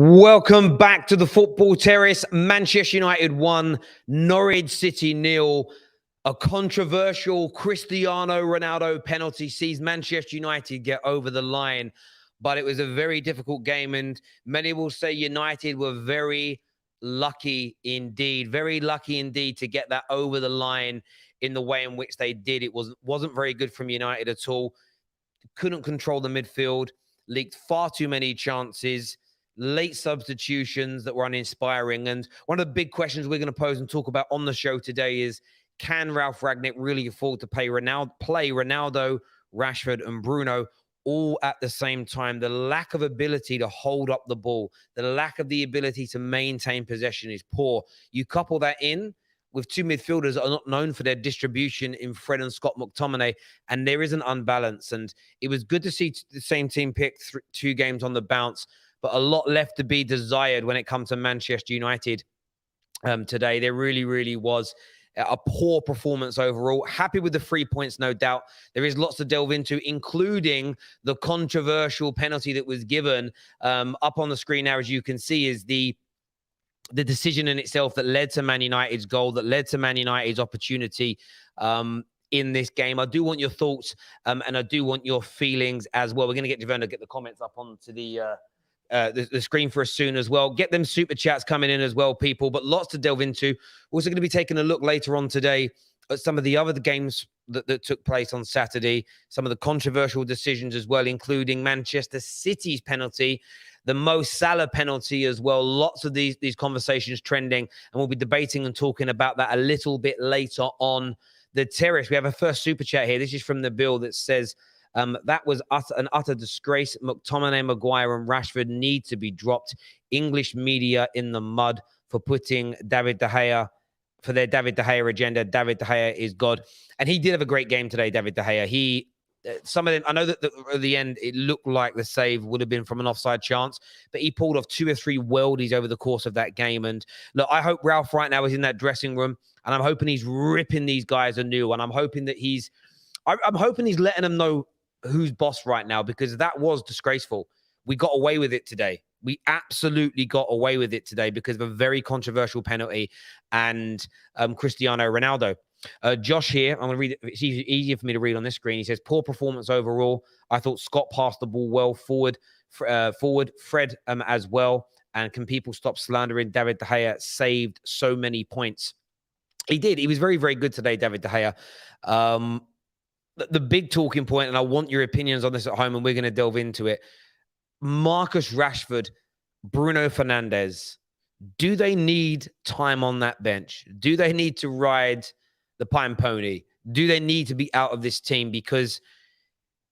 Welcome back to the Football Terrace. Manchester United 1, Norwich City 0. A controversial Cristiano Ronaldo penalty sees Manchester United get over the line, but it was a very difficult game, and many will say United were very lucky indeed to get that over the line in the way in which they did. It wasn't very good from United at all. Couldn't control the midfield, leaked far too many chances, late substitutions that were uninspiring. And one of the big questions we're going to pose and talk about on the show today is, can Ralf Rangnick really afford to play Ronaldo, Rashford, and Bruno all at the same time? The lack of ability to hold up the ball, the lack of the ability to maintain possession is poor. You couple that in with two midfielders that are not known for their distribution in Fred and Scott McTominay, and there is an unbalance. And it was good to see the same team pick 2 games on the bounce, but a lot left to be desired when it comes to Manchester United today. There really was a poor performance overall. Happy with the 3 points, no doubt. There is lots to delve into, including the controversial penalty that was given. Up on the screen now, as you can see, is the decision in itself that led to Man United's goal, that led to Man United's opportunity in this game. I do want your thoughts and I do want your feelings as well. We're going to get Javon to get the comments up onto the screen for us soon as well. Get them super chats coming in as well, people, but lots to delve into. We're also going to be taking a look later on today at some of the other games that took place on Saturday, some of the controversial decisions as well, including Manchester City's penalty, the Mo Salah penalty as well. Lots of these conversations trending, and we'll be debating and talking about that a little bit later on the terrace. We have a first super chat here. This is from the Bill that says, that was an utter disgrace. McTominay, Maguire, and Rashford need to be dropped. English media in the mud for putting David De Gea, for their David De Gea agenda. David De Gea is God. And he did have a great game today, David De Gea. Some of them, I know that at the end, it looked like the save would have been from an offside chance, but he pulled off 2 or 3 worldies over the course of that game. And look, I hope Ralf right now is in that dressing room, and I'm hoping he's ripping these guys anew. And I'm hoping that I'm hoping he's letting them know who's boss right now, because that was disgraceful. We got away with it today. We absolutely got away with it today because of a very controversial penalty and Cristiano Ronaldo. Josh here, I'm going to read it. It's easier for me to read on this screen. He says, poor performance overall. I thought Scott passed the ball well forward, Fred as well. And can people stop slandering David De Gea? Saved so many points. He did. He was very good today, David De Gea. The big talking point, and I want your opinions on this at home, and we're going to delve into it. Marcus Rashford, Bruno Fernandes, do they need time on that bench? Do they need to ride the pine pony? Do they need to be out of this team? Because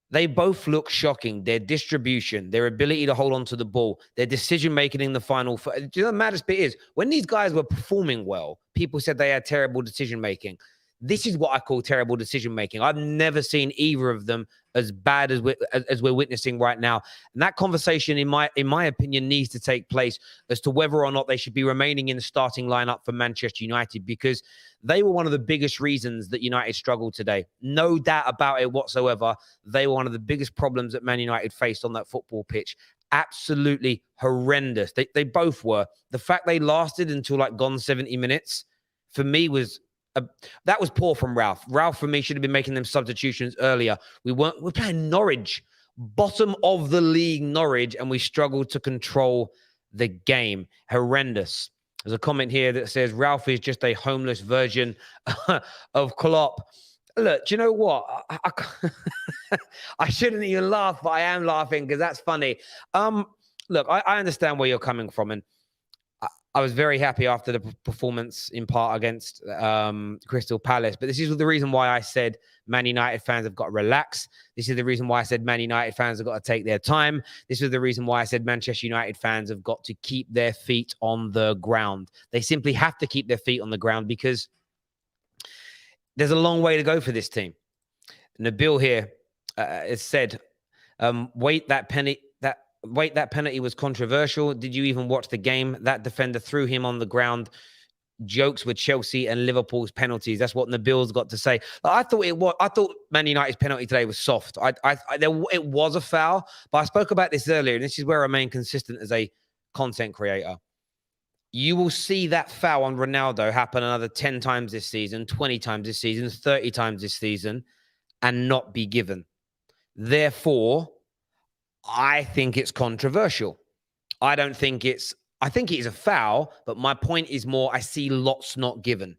they both look shocking. Their distribution, their ability to hold on to the ball, their decision-making in the final. Do you know the maddest bit is? When these guys were performing well, people said they had terrible decision-making. This is what I call terrible decision-making. I've never seen either of them as bad as we're witnessing right now. And that conversation, in my opinion, needs to take place as to whether or not they should be remaining in the starting lineup for Manchester United, because they were one of the biggest reasons that United struggled today. No doubt about it whatsoever. They were one of the biggest problems that Man United faced on that football pitch. Absolutely horrendous. They both were. The fact they lasted until like gone 70 minutes, for me, was... that was poor from Ralf. Ralf, for me, should have been making them substitutions earlier. We're playing Norwich, bottom of the league Norwich, and we struggled to control the game. Horrendous. There's a comment here that says Ralf is just a homeless version of Klopp. Look, do you know what? I shouldn't even laugh, but I am laughing because that's funny. Look, I understand where you're coming from, and I was very happy after the performance in part against Crystal Palace. But this is the reason why I said Man United fans have got to relax. This is the reason why I said Man United fans have got to take their time. This is the reason why I said Manchester United fans have got to keep their feet on the ground. They simply have to keep their feet on the ground because there's a long way to go for this team. Nabil here has said, wait, that penalty was controversial. Did you even watch the game? That defender threw him on the ground. Jokes with Chelsea and Liverpool's penalties. That's what Nabil's got to say. I thought Man United's penalty today was soft. It was a foul, but I spoke about this earlier, and this is where I remain consistent as a content creator. You will see that foul on Ronaldo happen another 10 times this season, 20 times this season, 30 times this season, and not be given. Therefore, I think it's controversial. I think it is a foul, but my point is more, I see lots not given.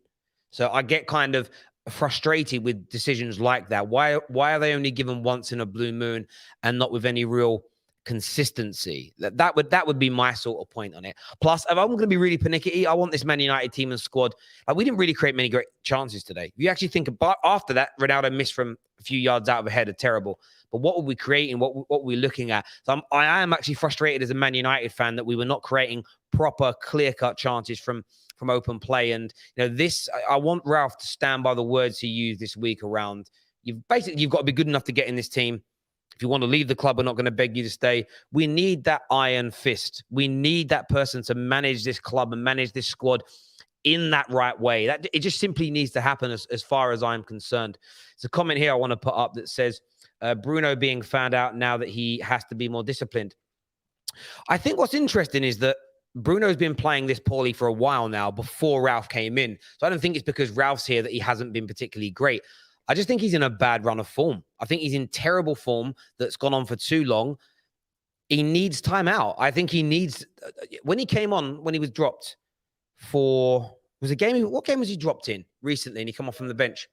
So I get kind of frustrated with decisions like that. Why are they only given once in a blue moon and not with any real consistency? That would be my sort of point on it. Plus, if I'm going to be really panicky, I want this Man United team and squad. We didn't really create many great chances today. If you actually think about after that, Ronaldo missed from a few yards out of a header, terrible. But what were we creating? What were we looking at? So I am actually frustrated as a Man United fan that we were not creating proper, clear-cut chances from open play. And this, I want Ralf to stand by the words he used this week around you've got to be good enough to get in this team. If you want to leave the club, we're not going to beg you to stay. We need that iron fist. We need that person to manage this club and manage this squad in that right way. That it just simply needs to happen as far as I'm concerned. There's a comment here I want to put up that says, Bruno being found out now that he has to be more disciplined. I think what's interesting is that Bruno's been playing this poorly for a while now before Ralf came in. So I don't think it's because Ralf's here that he hasn't been particularly great. I just think he's in a bad run of form. I think he's in terrible form that's gone on for too long. He needs time out. I think he needs... When he came on, when he was dropped for... What game was he dropped in recently and he come off from the bench?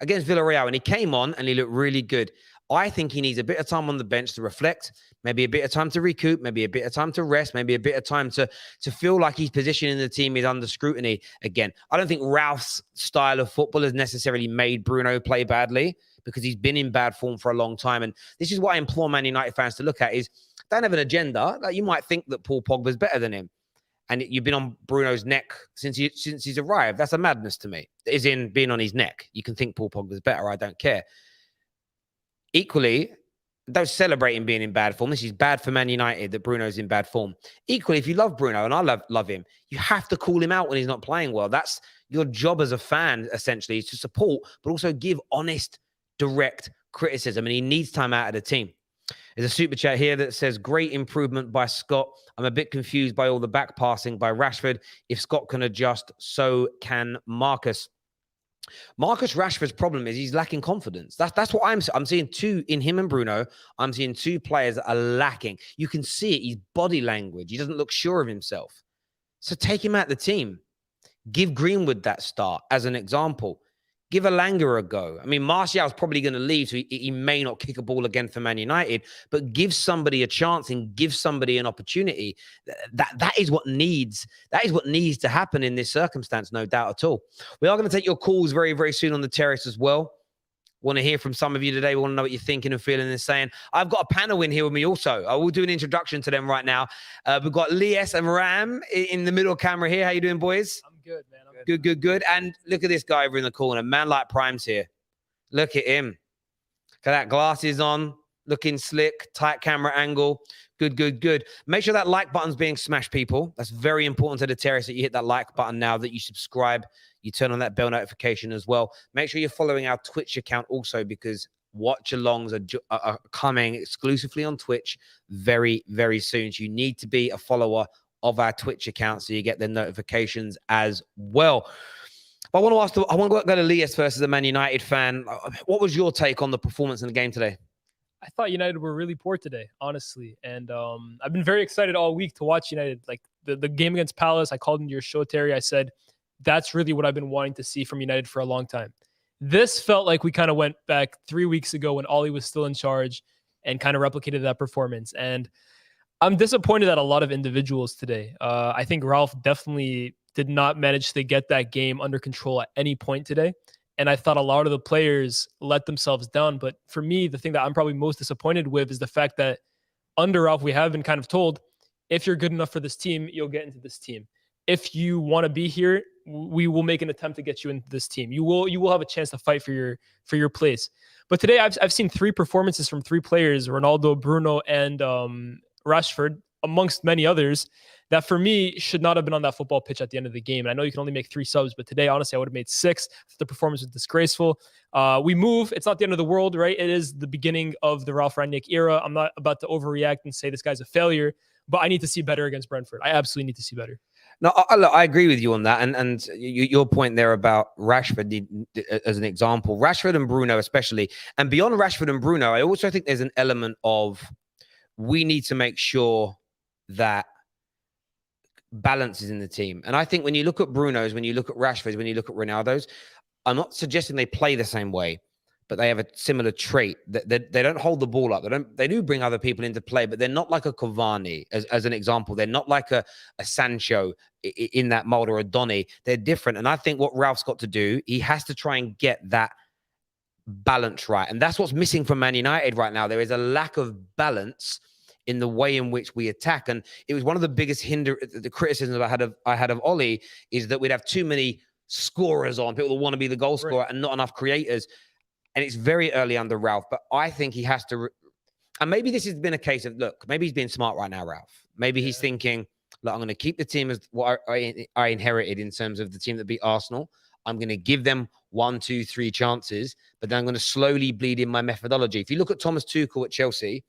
Against Villarreal, and he came on and he looked really good. I think he needs a bit of time on the bench to reflect, maybe a bit of time to recoup, maybe a bit of time to rest, maybe a bit of time to feel like his position in the team is under scrutiny again. I don't think Ralf's style of football has necessarily made Bruno play badly because he's been in bad form for a long time. And this is what I implore Man United fans to look at is don't have an agenda. Like you might think that Paul Pogba's better than him. And you've been on Bruno's neck since he's arrived. That's a madness to me. As in being on his neck. You can think Paul Pogba's better. I don't care. Equally, don't celebrate him being in bad form. This is bad for Man United that Bruno's in bad form. Equally, if you love Bruno, and I love him, you have to call him out when he's not playing well. That's your job as a fan, essentially, is to support, but also give honest, direct criticism. And he needs time out of the team. There's a super chat here that says, great improvement by Scott. I'm a bit confused by all the back passing by Rashford. If Scott can adjust, so can Marcus. Marcus Rashford's problem is he's lacking confidence. That's what I'm seeing two in him and Bruno. I'm seeing two players that are lacking. You can see it. His body language. He doesn't look sure of himself. So take him out the team. Give Greenwood that start as an example. Give Elanga a go. I mean, Martial's probably going to leave, so he may not kick a ball again for Man United, but give somebody a chance and give somebody an opportunity. That is what needs to happen in this circumstance, no doubt at all. We are going to take your calls very, very soon on the terrace as well. Want to hear from some of you today. We want to know what you're thinking and feeling and saying. I've got a panel in here with me also. I will do an introduction to them right now. We've got Lyes and Ram in the middle camera here. How you doing, boys? I'm good, man. Good. And look at this guy over in the corner. Man like Prime's here. Look at him. Got that glasses on, looking slick, tight camera angle. Good. Make sure that like button's being smashed, people. That's very important to the terrace that you hit that like button now, that you subscribe. You turn on that bell notification as well. Make sure you're following our Twitch account also, because watch-alongs are coming exclusively on Twitch very, very soon. So you need to be a follower of our Twitch account so you get the notifications as well. I want to go to Lyes first as a Man United fan. What was your take on the performance in the game today? I thought United were really poor today, honestly. And I've been very excited all week to watch United. Like the game against Palace, I called into your show, Terry. I said, that's really what I've been wanting to see from United for a long time. This felt like we kind of went back 3 weeks ago when Ollie was still in charge and kind of replicated that performance. And I'm disappointed at a lot of individuals today. I think Ralf definitely did not manage to get that game under control at any point today. And I thought a lot of the players let themselves down. But for me, the thing that I'm probably most disappointed with is the fact that under Ralf, we have been kind of told, if you're good enough for this team, you'll get into this team. If you want to be here, we will make an attempt to get you into this team. You will have a chance to fight for your place. But today I've seen three performances from three players, Ronaldo, Bruno, and Rashford, amongst many others, that for me should not have been on that football pitch at the end of the game. And I know you can only make 3 subs, but today, honestly, I would have made 6. The performance was disgraceful. We move. It's not the end of the world, right? It is the beginning of the Ralf Rangnick era. I'm not about to overreact and say this guy's a failure, but I need to see better against Brentford. I absolutely need to see better. No, look, I agree with you on that. And your point there about Rashford as an example, Rashford and Bruno especially. And beyond Rashford and Bruno, I also think there's an element of we need to make sure that balance is in the team. And I think when you look at Bruno's, when you look at Rashford's, when you look at Ronaldo's, I'm not suggesting they play the same way, but they have a similar trait that they don't hold the ball up. They do bring other people into play, but they're not like a Cavani, as an example. They're not like a Sancho in that mold, or a Donny. They're different. And I think what Ralph's got to do, he has to try and get that balance right. And that's what's missing from Man United right now. There is a lack of balance in the way in which we attack. And it was one of the biggest the criticisms I had of Ollie is that we'd have too many scorers on, people that want to be the goal scorer, and not enough creators. And it's very early under Ralph, but I think he has to, and maybe this has been a case of, look, maybe he's being smart right now, Ralph. Maybe he's thinking, look, I'm going to keep the team as what I inherited in terms of the team that beat Arsenal. I'm going to give them 1, 2, 3 chances, but then I'm going to slowly bleed in my methodology. If you look at Thomas Tuchel at Chelsea,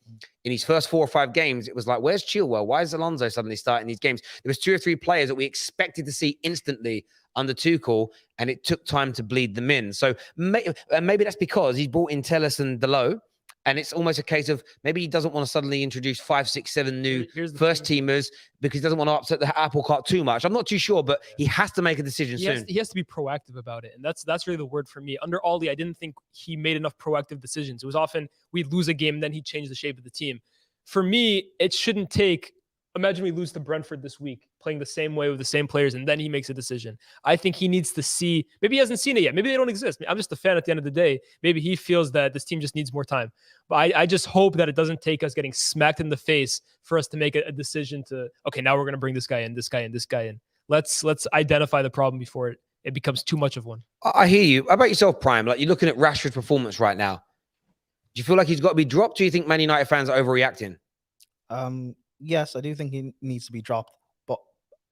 in his first 4 or 5 games, it was like, where's Chilwell? Why is Alonso suddenly starting these games? There was 2 or 3 players that we expected to see instantly under Tuchel, and it took time to bleed them in. So maybe that's because he brought in Telles and Dalot, and it's almost a case of maybe he doesn't want to suddenly introduce 5, 6, 7 new first teamers because he doesn't want to upset the apple cart too much. I'm not too sure, but he has to make a decision soon. He has to be proactive about it. And that's really the word for me. Under Ollie, I didn't think he made enough proactive decisions. It was often we'd lose a game and then he'd change the shape of the team. For me, it shouldn't take, imagine we lose to Brentford this week, playing the same way with the same players, and then he makes a decision. I think he needs to see, maybe he hasn't seen it yet. Maybe they don't exist. I'm just a fan at the end of the day. Maybe he feels that this team just needs more time. But I just hope that it doesn't take us getting smacked in the face for us to make a decision to, okay, now we're going to bring this guy in, this guy in, this guy in. Let's identify the problem before it becomes too much of one. I hear you. How about yourself, Prime? Like, you're looking at Rashford's performance right now. Do you feel like he's got to be dropped? Do you think Man United fans are overreacting? Yes, I do think he needs to be dropped. But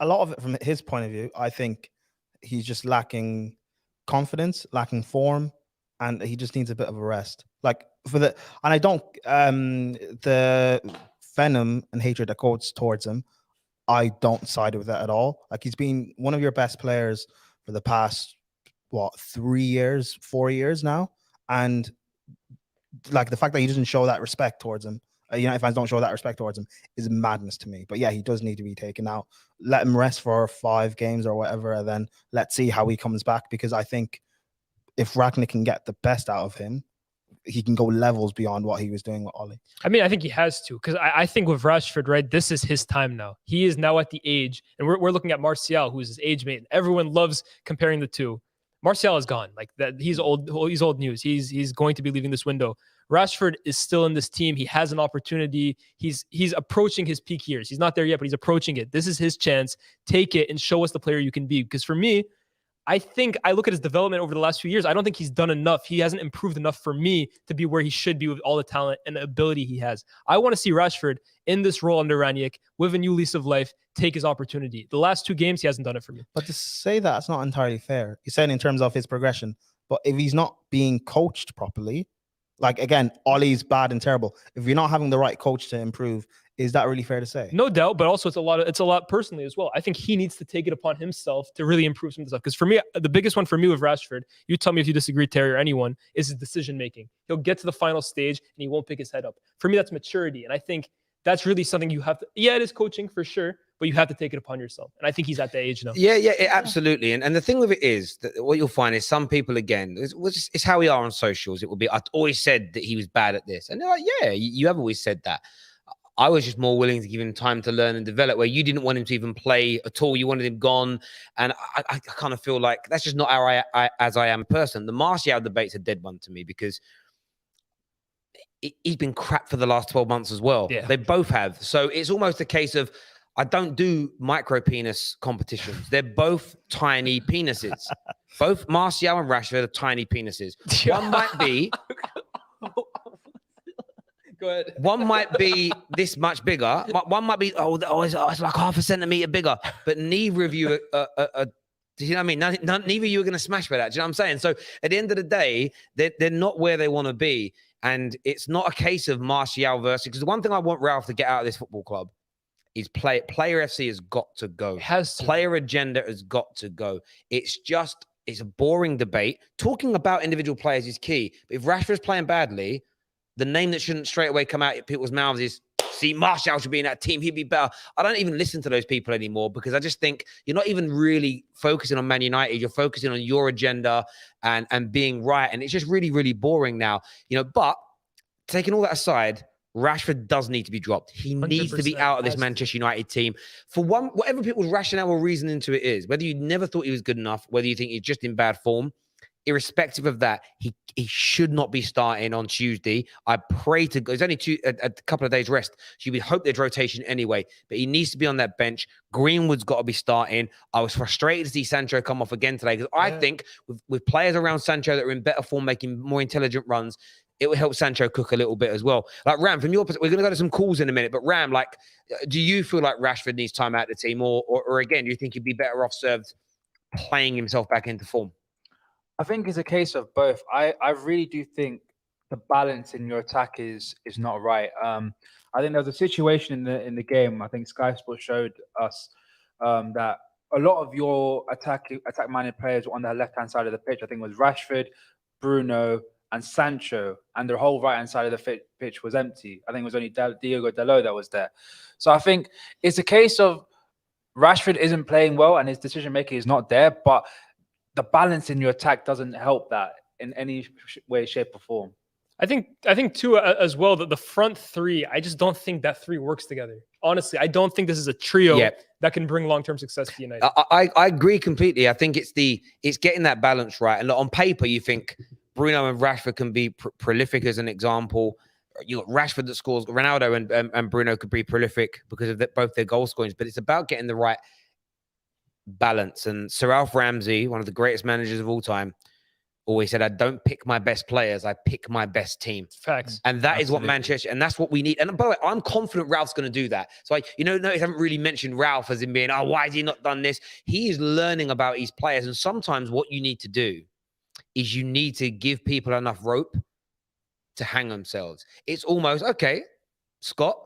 a lot of it from his point of view, I think he's just lacking confidence, lacking form, and he just needs a bit of a rest. Like and I don't, the venom and hatred that goes towards him, I don't side with that at all. Like, he's been one of your best players for the past, 3 years, 4 years now. And like, the fact that he doesn't show that respect towards him, United fans don't show that respect towards him, is madness to me. But yeah, he does need to be taken out. Let him rest for 5 games or whatever, and then let's see how he comes back. Because I think if Rangnick can get the best out of him, he can go levels beyond what he was doing with Ollie. I mean, I think he has to, because I think with Rashford, right, this is his time now. He is now at the age, and we're looking at Martial, who's his age mate. Everyone loves comparing the two. Martial is gone. Like that, he's old news. He's going to be leaving this window. Rashford is still in this team. He has an opportunity. He's approaching his peak years. He's not there yet, but he's approaching it. This is his chance. Take it and show us the player you can be. Because for me, I think I look at his development over the last few years. I don't think he's done enough. He hasn't improved enough for me to be where he should be with all the talent and the ability he has. I want to see Rashford in this role under Rangnick with a new lease of life, take his opportunity. The last 2 games, he hasn't done it for me. But to say that's not entirely fair. You're saying in terms of his progression, but if he's not being coached properly, like, again, Ollie's bad and terrible. If you're not having the right coach to improve, is that really fair to say? No doubt, but also it's a lot personally as well. I think he needs to take it upon himself to really improve some of the stuff. Because for me, the biggest one for me with Rashford, you tell me if you disagree, Terry, or anyone, is his decision making. He'll get to the final stage and he won't pick his head up. For me, that's maturity. And I think that's really something you have to, it is coaching for sure, but you have to take it upon yourself. And I think he's at the age now. Yeah, absolutely. And the thing with it is that what you'll find is some people, again, it's how we are on socials. It will be, I always said that he was bad at this. And they're like, yeah, you have always said that. I was just more willing to give him time to learn and develop, where you didn't want him to even play at all. You wanted him gone. And I kind of feel like that's just not how I am a person. The Martial debate's a dead one to me, because he's been crap for the last 12 months as well. Yeah. They both have. So it's almost a case of, I don't do micro penis competitions. They're both tiny penises. Both Martial and Rashford are tiny penises. One might be... Go ahead. One might be this much bigger. One might be, it's like half a centimeter bigger. But neither of you are do you know what I mean? Neither of you are going to smash for that. Do you know what I'm saying? So at the end of the day, they're not where they want to be. And it's not a case of Martial versus, because the one thing I want Ralph to get out of this football club, is player FC has got to go. It has to. Player agenda has got to go. It's a boring debate. Talking about individual players is key. But if Rashford's playing badly, the name that shouldn't straight away come out of people's mouths is, see, Martial should be in that team. He'd be better. I don't even listen to those people anymore because I just think you're not even really focusing on Man United. You're focusing on your agenda and being right. And it's just really, really boring now. But taking all that aside, Rashford does need to be dropped. He needs to be out of this Manchester United team. For one, whatever people's rationale or reasoning to it is, whether you never thought he was good enough, whether you think he's just in bad form, irrespective of that, he should not be starting on Tuesday. I pray to God. It's only a couple of days rest. So you would hope there's rotation anyway, but he needs to be on that bench. Greenwood's got to be starting. I was frustrated to see Sancho come off again today because I think with players around Sancho that are in better form, making more intelligent runs, it will help Sancho cook a little bit as well. Like Ram, from your perspective, we're going to go to some calls in a minute, but Ram, do you feel like Rashford needs time out of the team or again, do you think he'd be better off served playing himself back into form? I think it's a case of both. I really do think the balance in your attack is not right. I think there was a situation in the game. I think Sky Sports showed us that a lot of your attack-minded players were on the left-hand side of the pitch. I think it was Rashford, Bruno, and Sancho, and their whole right-hand side of the pitch was empty. I think it was only Diogo Dalot that was there. So I think it's a case of Rashford isn't playing well and his decision-making is not there, but the balance in your attack doesn't help that in any way, shape, or form. I think too as well that the front three, I just don't think that three works together. Honestly, I don't think this is a trio that can bring long-term success to United. I agree completely. I think it's getting that balance right. And on paper, you think Bruno and Rashford can be prolific as an example. You got Rashford that scores. Ronaldo and Bruno could be prolific because of both their goal scorings. But it's about getting the right balance. And Sir Ralf Ramsey, one of the greatest managers of all time, always said, I don't pick my best players, I pick my best team. Facts. And that is what Manchester, and that's what we need. And by the way, I'm confident Ralph's going to do that. So notice I haven't really mentioned Ralf as in being, why has he not done this? He is learning about his players. And sometimes what you need to do is you need to give people enough rope to hang themselves. It's almost, okay, Scott,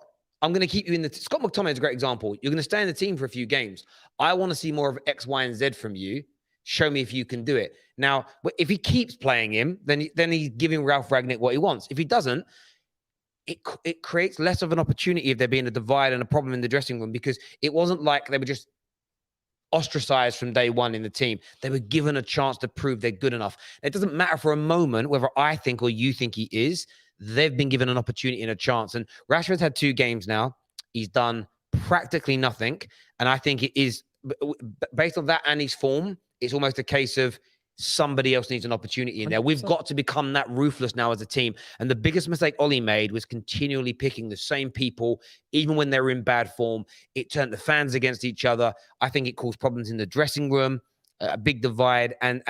I'm going to keep you in the... Scott McTominay is a great example. You're going to stay in the team for a few games. I want to see more of X, Y, and Z from you. Show me if you can do it. Now, if he keeps playing him, then he's giving Ralf Rangnick what he wants. If he doesn't, it creates less of an opportunity of there being a divide and a problem in the dressing room, because it wasn't like they were just ostracized from day one in the team. They were given a chance to prove they're good enough. It doesn't matter for a moment whether I think or you think he is. They've been given an opportunity and a chance. And Rashford's had 2 games now. He's done practically nothing. And I think it is, based on that and his form, it's almost a case of somebody else needs an opportunity in there. 100%. We've got to become that ruthless now as a team. And the biggest mistake Ollie made was continually picking the same people, even when they were in bad form. It turned the fans against each other. I think it caused problems in the dressing room, a big divide, and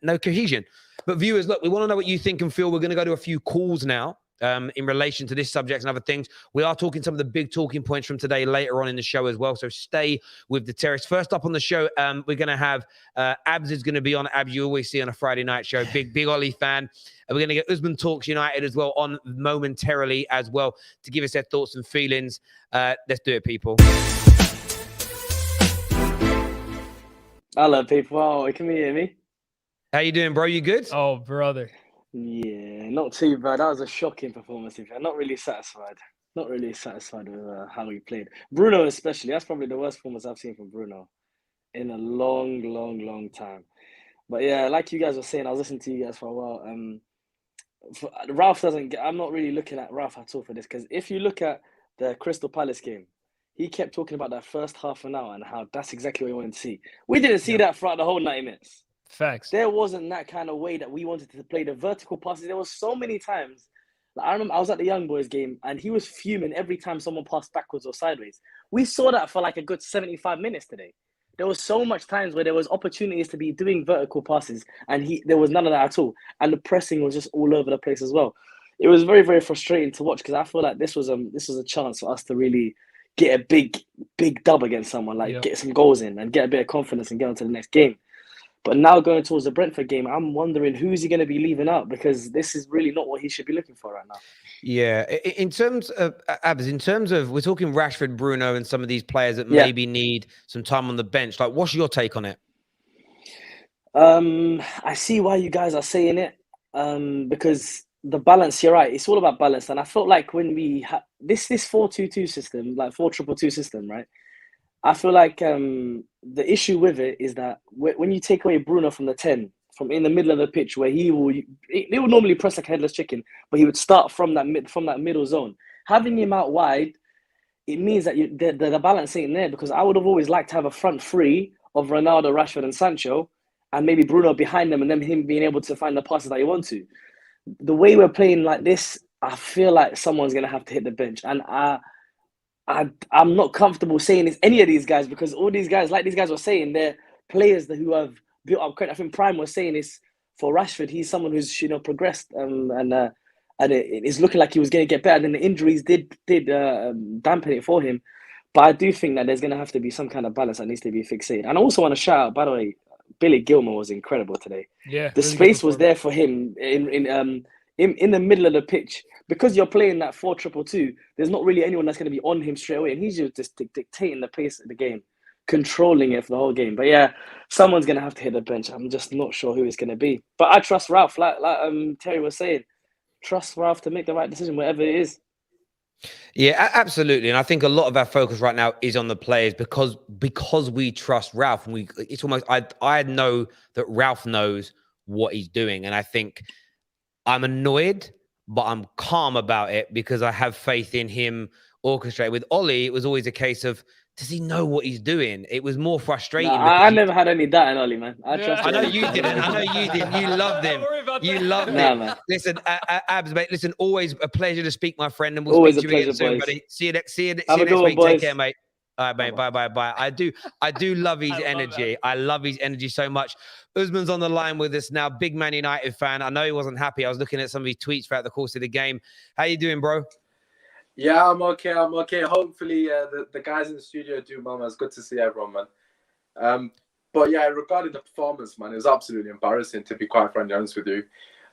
no cohesion. But viewers, look, we want to know what you think and feel. We're going to go to a few calls now in relation to this subject and other things. We are talking some of the big talking points from today later on in the show as well. So stay with the Terrace. First up on the show, we're going to have Abz is going to be on. Abz, you always see on a Friday night show. Big Ollie fan. And we're going to get Usmann Talks United as well on momentarily as well to give us their thoughts and feelings. Let's do it, people. Hello, people. Oh, can you hear me? How you doing, bro? You good? Oh, brother. Yeah, not too bad. That was a shocking performance. I'm not really satisfied. Not really satisfied with how he played. Bruno especially. That's probably the worst performance I've seen from Bruno in a long time. But yeah, like you guys were saying, I was listening to you guys for a while. Ralf doesn't get... I'm not really looking at Ralf at all for this, because if you look at the Crystal Palace game, he kept talking about that first half an hour and how that's exactly what he wanted to see. We didn't see that throughout the whole 90 minutes. Facts. There wasn't that kind of way that we wanted to play the vertical passes. There was so many times. Like, I remember I was at the Young Boys game and he was fuming every time someone passed backwards or sideways. We saw that for like a good 75 minutes today. There was so much times where there was opportunities to be doing vertical passes and there was none of that at all. And the pressing was just all over the place as well. It was very, very frustrating to watch, because I feel like this was a chance for us to really get a big dub against someone, like get some goals in and get a bit of confidence and get on to the next game. But now going towards the Brentford game, I'm wondering who's he going to be leaving out, because this is really not what he should be looking for right now. Yeah, in terms of Abz, in terms of we're talking Rashford, Bruno, and some of these players that Yeah. maybe need some time on the bench. Like, what's your take on it? I see why you guys are saying it. Because the balance, you're right. It's all about balance, and I felt like when we had this 4-2-2 system, like 4-2-2 system, right? I feel like the issue with it is that when you take away Bruno from the 10, from in the middle of the pitch, where he would normally press like a headless chicken, but he would start from that middle zone. Having him out wide, it means that the balance ain't there, because I would have always liked to have a front three of Ronaldo, Rashford, and Sancho, and maybe Bruno behind them, and then him being able to find the passes that he wants to. The way we're playing like this, I feel like someone's gonna have to hit the bench, and I'm not comfortable saying it's any of these guys, because all these guys, like these guys were saying, they're players who have built up credit. I think Prime was saying this for Rashford. He's someone who's progressed, and it's looking like he was going to get better. And the injuries did dampen it for him. But I do think that there's going to have to be some kind of balance that needs to be fixated. And I also want to shout out, by the way, Billy Gilmour was incredible today. Yeah, the really space was there for him in the middle of the pitch. Because you're playing that 4-2-2, there's not really anyone that's going to be on him straight away, and he's just dictating the pace of the game, controlling it for the whole game. But yeah, someone's going to have to hit the bench. I'm just not sure who it's going to be. But I trust Ralf, like Terry was saying. Trust Ralf to make the right decision, whatever it is. Yeah, absolutely. And I think a lot of our focus right now is on the players, because we trust Ralf, and it's almost I know that Ralf knows what he's doing, and I think I'm annoyed, but I'm calm about it because I have faith in him orchestrate. With Ollie, it was always a case of, does he know what he's doing? It was more frustrating. I never had any doubt in Ollie, man. I trust. I know you didn't. I know you didn't. You loved him. You loved him. Man. Listen, Abz, mate. Listen, always a pleasure to speak, my friend, and we'll always speak to you again soon, boys. buddy. See you next week. Boys. Take care, mate. All right, mate. Bye. I do love his energy. I love his energy so much. Usman's on the line with us now. Big Man United fan. I know he wasn't happy. I was looking at some of his tweets throughout the course of the game. How you doing, bro? Yeah, I'm okay. Hopefully, the guys in the studio do, man. It's good to see everyone, man. But yeah, regarding the performance, man, it was absolutely embarrassing, to be quite frankly honest with you.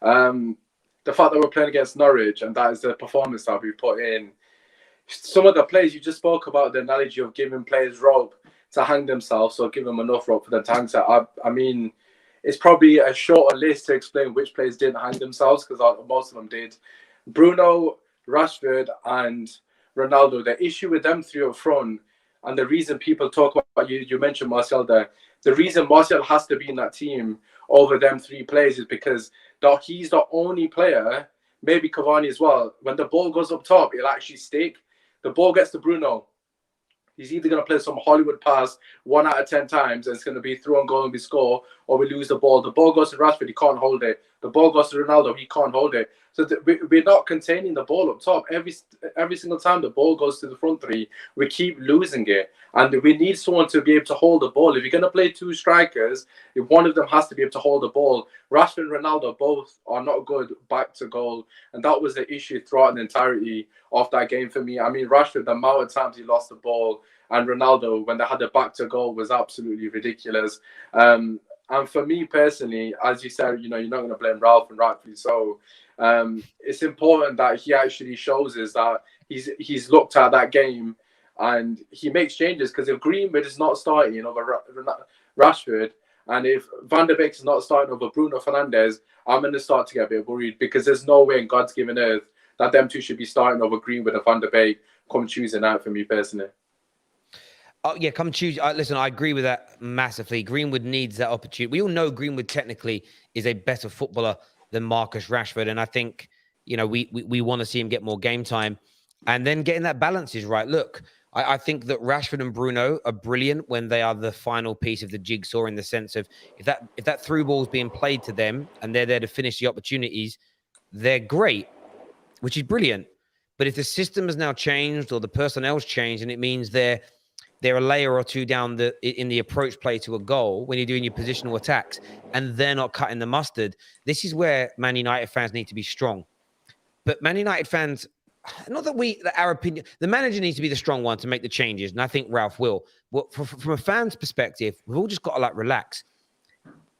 The fact that we're playing against Norwich, and that is the performance that we put in. Some of the plays you just spoke about, the analogy of giving players rope to hang themselves, or give them enough rope for them to hang themselves. I mean, it's probably a shorter list to explain which players didn't hang themselves, because most of them did. Bruno, Rashford, and Ronaldo, the issue with them three up front, and the reason people talk about, you mentioned Martial there, the reason Martial has to be in that team over them three players is because he's the only player, maybe Cavani as well, when the ball goes up top, it'll actually stick. The ball gets to Bruno, he's either going to play some Hollywood pass 1 out of 10 times, and it's going to be through and goal and we score, or we lose the ball. The ball goes to Rashford, he can't hold it. The ball goes to Ronaldo, he can't hold it. So we're not containing the ball up top. Every single time the ball goes to the front three, we keep losing it. And we need someone to be able to hold the ball. If you're going to play two strikers, one of them has to be able to hold the ball. Rashford and Ronaldo both are not good back to goal. And that was the issue throughout the entirety of that game for me. I mean, Rashford, the amount of times he lost the ball, and Ronaldo, when they had the back to goal, was absolutely ridiculous. And for me personally, as you said, you're not going to blame Ralf, and rightfully so. It's important that he actually shows us that he's looked at that game and he makes changes, because if Greenwood is not starting over Rashford, and if Van der Beek is not starting over Bruno Fernandes, I'm going to start to get a bit worried, because there's no way in God's given earth that them two should be starting over Greenwood and Van der Beek come Tuesday night for me personally. Oh, yeah, come Tuesday. Listen, I agree with that massively. Greenwood needs that opportunity. We all know Greenwood technically is a better footballer than Marcus Rashford. And I think, we want to see him get more game time. And then getting that balance is right. Look, I think that Rashford and Bruno are brilliant when they are the final piece of the jigsaw, in the sense of if that through ball is being played to them and they're there to finish the opportunities, they're great, which is brilliant. But if the system has now changed or the personnel's changed, and it means they're a layer or two down in the approach play to a goal when you're doing your positional attacks, and they're not cutting the mustard, this is where Man United fans need to be strong. But Man United fans, not that our opinion, the manager needs to be the strong one to make the changes, and I think Ralf will. But from a fan's perspective, we've all just got to relax.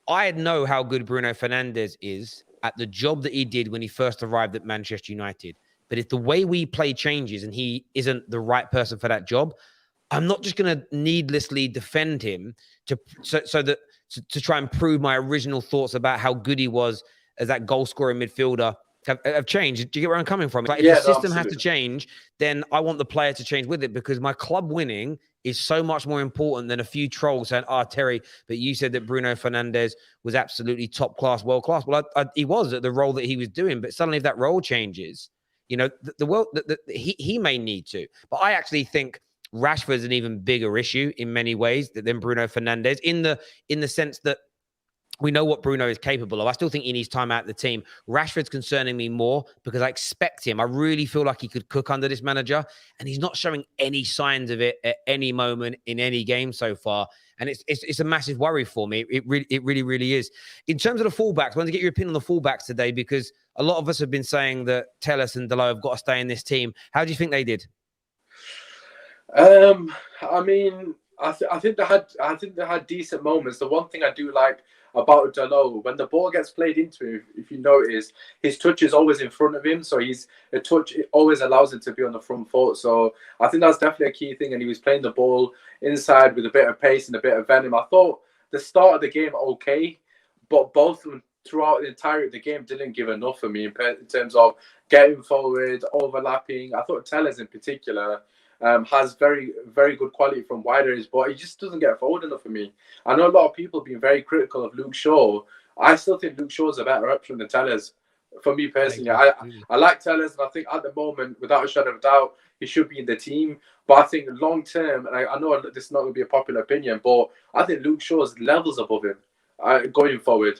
I know how good Bruno Fernandes is at the job that he did when he first arrived at Manchester United. But if the way we play changes and he isn't the right person for that job, I'm not just going to needlessly defend him to try and prove my original thoughts about how good he was as that goal scoring midfielder have changed. Do you get where I'm coming from? Like, if the system has to change, then I want the player to change with it, because my club winning is so much more important than a few trolls saying, Terry, but you said that Bruno Fernandes was absolutely top class, world class. Well, he was at the role that he was doing, but suddenly if that role changes, you know, he may need to. But I actually think Rashford is an even bigger issue in many ways than Bruno Fernandes, in the sense that we know what Bruno is capable of. I still think he needs time out of the team. Rashford's concerning me more because I expect him. I really feel like he could cook under this manager, and he's not showing any signs of it at any moment in any game so far. And it's a massive worry for me. It really is. In terms of the fullbacks, I want to get your opinion on the fullbacks today, because a lot of us have been saying that Telles and Dalot have got to stay in this team. How do you think they did? I mean, I think they had decent moments. The one thing I do like about Dalot, when the ball gets played into him, if you notice, his touch is always in front of him, so the touch always allows him to be on the front foot. So I think that's definitely a key thing. And he was playing the ball inside with a bit of pace and a bit of venom. I thought the start of the game okay, but both of them throughout the entirety of the game didn't give enough for me in terms of getting forward, overlapping. I thought Telles in particular has very, very good quality from wide areas, but he just doesn't get forward enough for me. I know a lot of people have been very critical of Luke Shaw. I still think Luke Shaw is a better option than Telles. For me personally, I like Telles, and I think at the moment, without a shadow of doubt, he should be in the team. But I think long term, and I know this is not going to be a popular opinion, but I think Luke Shaw's levels above him going forward.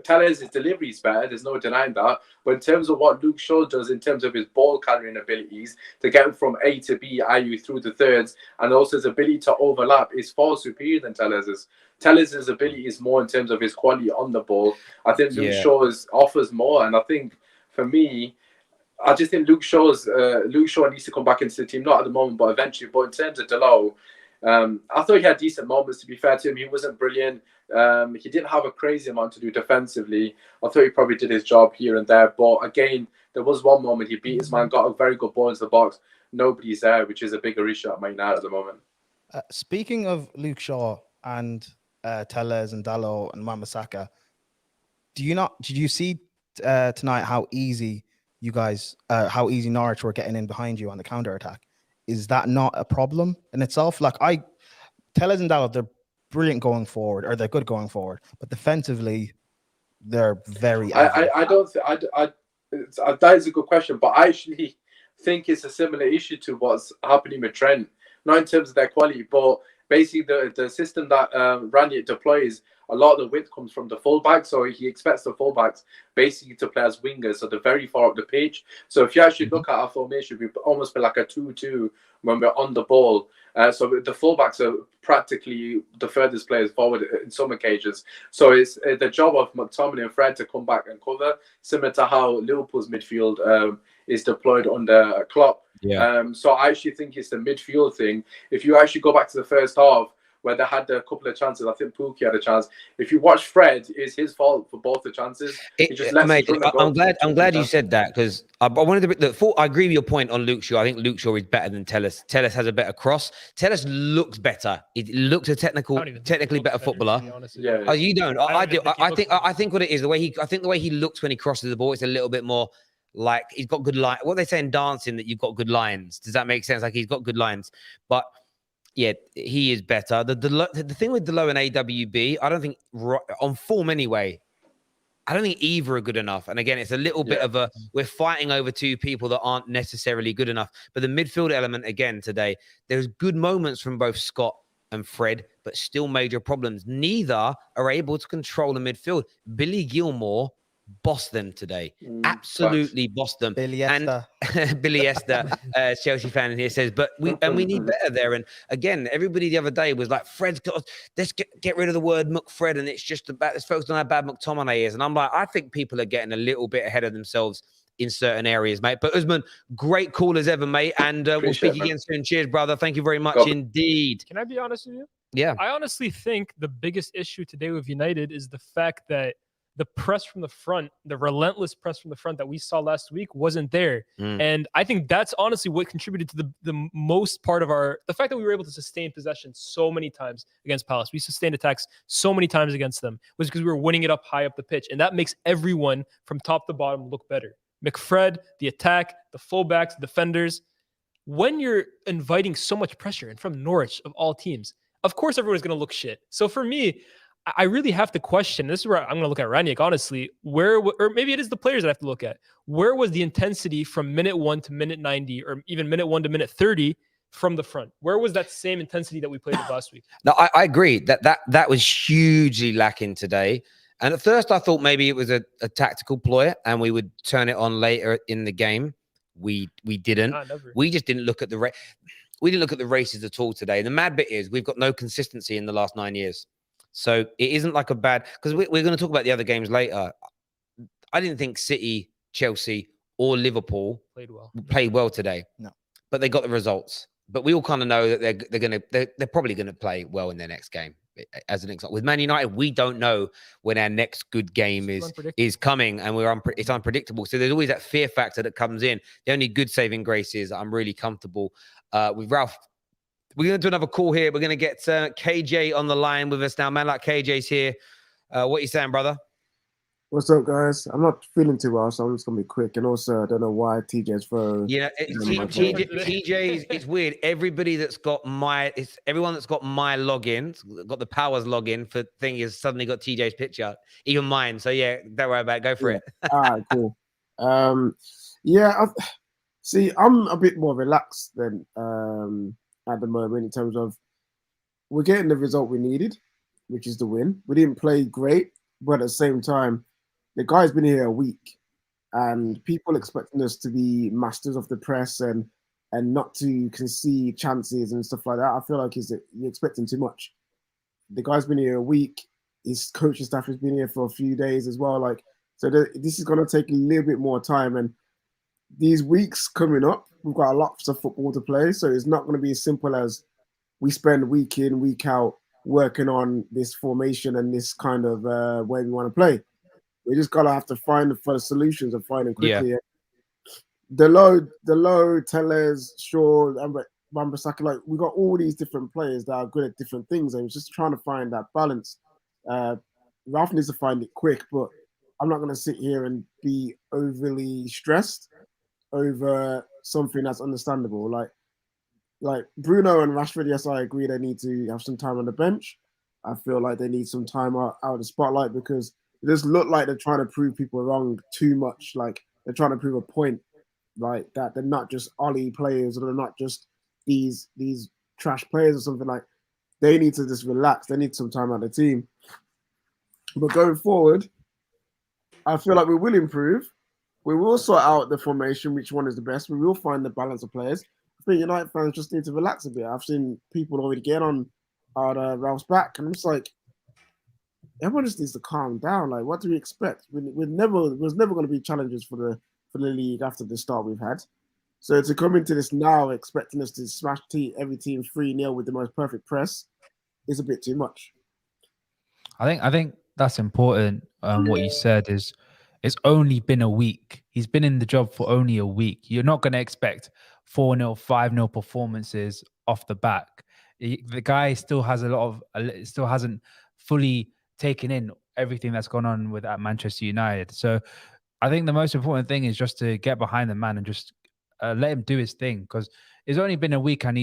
Telles' delivery is better, there's no denying that. But in terms of what Luke Shaw does in terms of his ball carrying abilities to get him from A to B, i.e. through the thirds, and also his ability to overlap, is far superior than Telles'. Telles' ability is more in terms of his quality on the ball. I think Luke Shaw offers more, and I think for me, I just think Luke Shaw needs to come back into the team, not at the moment, but eventually. But in terms of Dalot, I thought he had decent moments, to be fair to him. He wasn't brilliant. He didn't have a crazy amount to do defensively. I thought he probably did his job here and there. But again, there was one moment he beat his man, got a very good ball into the box. Nobody's there, which is a bigger issue at Man United at the moment. Speaking of Luke Shaw and Telles and Dalot and Wan-Bissaka, did you see tonight how easy Norwich were getting in behind you on the counter attack? Is that not a problem in itself? Like, Telles and Dalot, they're brilliant going forward, or they're good going forward, but defensively, they're very. That is a good question, but I actually think it's a similar issue to what's happening with Trent, not in terms of their quality, but basically the system that Rangnick deploys. A lot of the width comes from the fullback, so he expects the fullbacks basically to play as wingers, so they're very far up the pitch. So if you actually look at our formation, we almost play like a 2-2 when we're on the ball. So the fullbacks are practically the furthest players forward in some occasions. So it's the job of McTominay and Fred to come back and cover, similar to how Liverpool's midfield is deployed under Klopp. So I actually think it's the midfield thing. If you actually go back to the first half, where they had a couple of chances, I think Pookie had a chance. If you watch Fred, it's his fault for both the chances. I'm glad you said that, because I wanted to. I agree with your point on Luke Shaw. I think Luke Shaw is better than Telles. Telles has a better cross. Telles looks better. It looks a technically better footballer. Oh, you don't. I do. I think what it is, the way he looks when he crosses the ball, it's a little bit more like he's got good line. What they say in dancing, that you've got good lines. Does that make sense? Like, he's got good lines, but. Yeah, he is better. The thing with Dalot and AWB, I don't think on form anyway. I don't think either are good enough. And again, it's a little bit of we're fighting over two people that aren't necessarily good enough. But the midfield element again today, there's good moments from both Scott and Fred, but still major problems. Neither are able to control the midfield. Billy Gilmore bossed them today. Absolutely bossed them. Billy Esther. And Billy Esther, Chelsea fan here, says, but we need better there. And again, everybody the other day was like, Fred's got, let's get rid of the word McFred, and it's just about, let's focus on how bad McTominay is. And I'm like, I think people are getting a little bit ahead of themselves in certain areas, mate. But Usmann, great call as ever, mate. And we'll speak again soon. Cheers, brother. Thank you very much indeed. Can I be honest with you? Yeah. I honestly think the biggest issue today with United is the fact that the press from the front, the relentless press from the front that we saw last week wasn't there. And I think that's honestly what contributed to the most part of the fact that we were able to sustain possession so many times against Palace. We sustained attacks so many times against them was because we were winning it up high up the pitch. And that makes everyone from top to bottom look better. McFred, the attack, the fullbacks, defenders. When you're inviting so much pressure and from Norwich of all teams, of course everyone's going to look shit. So for me, I really have to question, this is where I'm going to look at Rangnick, honestly, or maybe it is the players that I have to look at. Where was the intensity from minute 1 to minute 90, or even minute 1 to minute 30 from the front? Where was that same intensity that we played with last week? No, I agree that was hugely lacking today. And at first I thought maybe it was a tactical ploy and we would turn it on later in the game. We didn't. Nah, never. We just didn't look at we didn't look at the races at all today. The mad bit is we've got no consistency in the last 9 years. So it isn't like a bad, because we're going to talk about the other games later. I didn't think City, Chelsea, or Liverpool played well today. No, but they got the results. But we all kind of know that they're probably going to play well in their next game. As an example, with Man United, we don't know when our next good game is coming, and it's unpredictable. So there's always that fear factor that comes in. The only good saving grace is I'm really comfortable with Ralf. We're going to do another call here. We're going to get KJ on the line with us now. Man like KJ's here. What are you saying, brother? What's up, guys? I'm not feeling too well, so I'm just going to be quick. And also, I don't know why TJ's phone. Yeah, TJ, it's weird. Everybody that's got everyone that's got my login, got the Powers login for thing is suddenly got TJ's picture, even mine. So yeah, don't worry about it. Go for it. All right, cool. See, I'm a bit more relaxed than at the moment in terms of we're getting the result we needed, which is the win. We didn't play great, but at the same time, the guy's been here a week, and people expecting us to be masters of the press and not to concede chances and stuff like that. I feel like you're expecting too much. The guy's been here a week. His coaching staff has been here for a few days as well. So this is going to take a little bit more time. And these weeks coming up, we've got a lot of football to play. So it's not going to be as simple as we spend week in, week out working on this formation and this kind of way we want to play. We just gotta have to find the solutions and find them quickly. Yeah. The low Tellers, Shaw, Wan-Bissaka, like we got all these different players that are good at different things, and it's just trying to find that balance. Ralf needs to find it quick, but I'm not gonna sit here and be overly stressed over something that's understandable. Like Bruno and Rashford, yes, I agree they need to have some time on the bench. I feel like they need some time out of the spotlight because it does look like they're trying to prove people wrong too much. Like they're trying to prove a point, like that they're not just Ollie players or they're not just these trash players or something. Like they need to just relax. They need some time out of the team. But going forward, I feel like we will improve. We will sort out the formation, which one is the best. We will find the balance of players. I think United fans just need to relax a bit. I've seen people already get on Ralph's back, and I'm just like, everyone just needs to calm down. Like, what do we expect? There's never going to be challenges for the league after the start we've had. So to come into this now expecting us to smash every team 3-0 with the most perfect press is a bit too much. I think that's important. What you said is it's only been a week. He's been in the job for only a week. You're not going to expect 4-0, 5-0 performances off the back. The guy still has still hasn't fully taken in everything that's gone on at Manchester United. So I think the most important thing is just to get behind the man and just let him do his thing, because it's only been a week and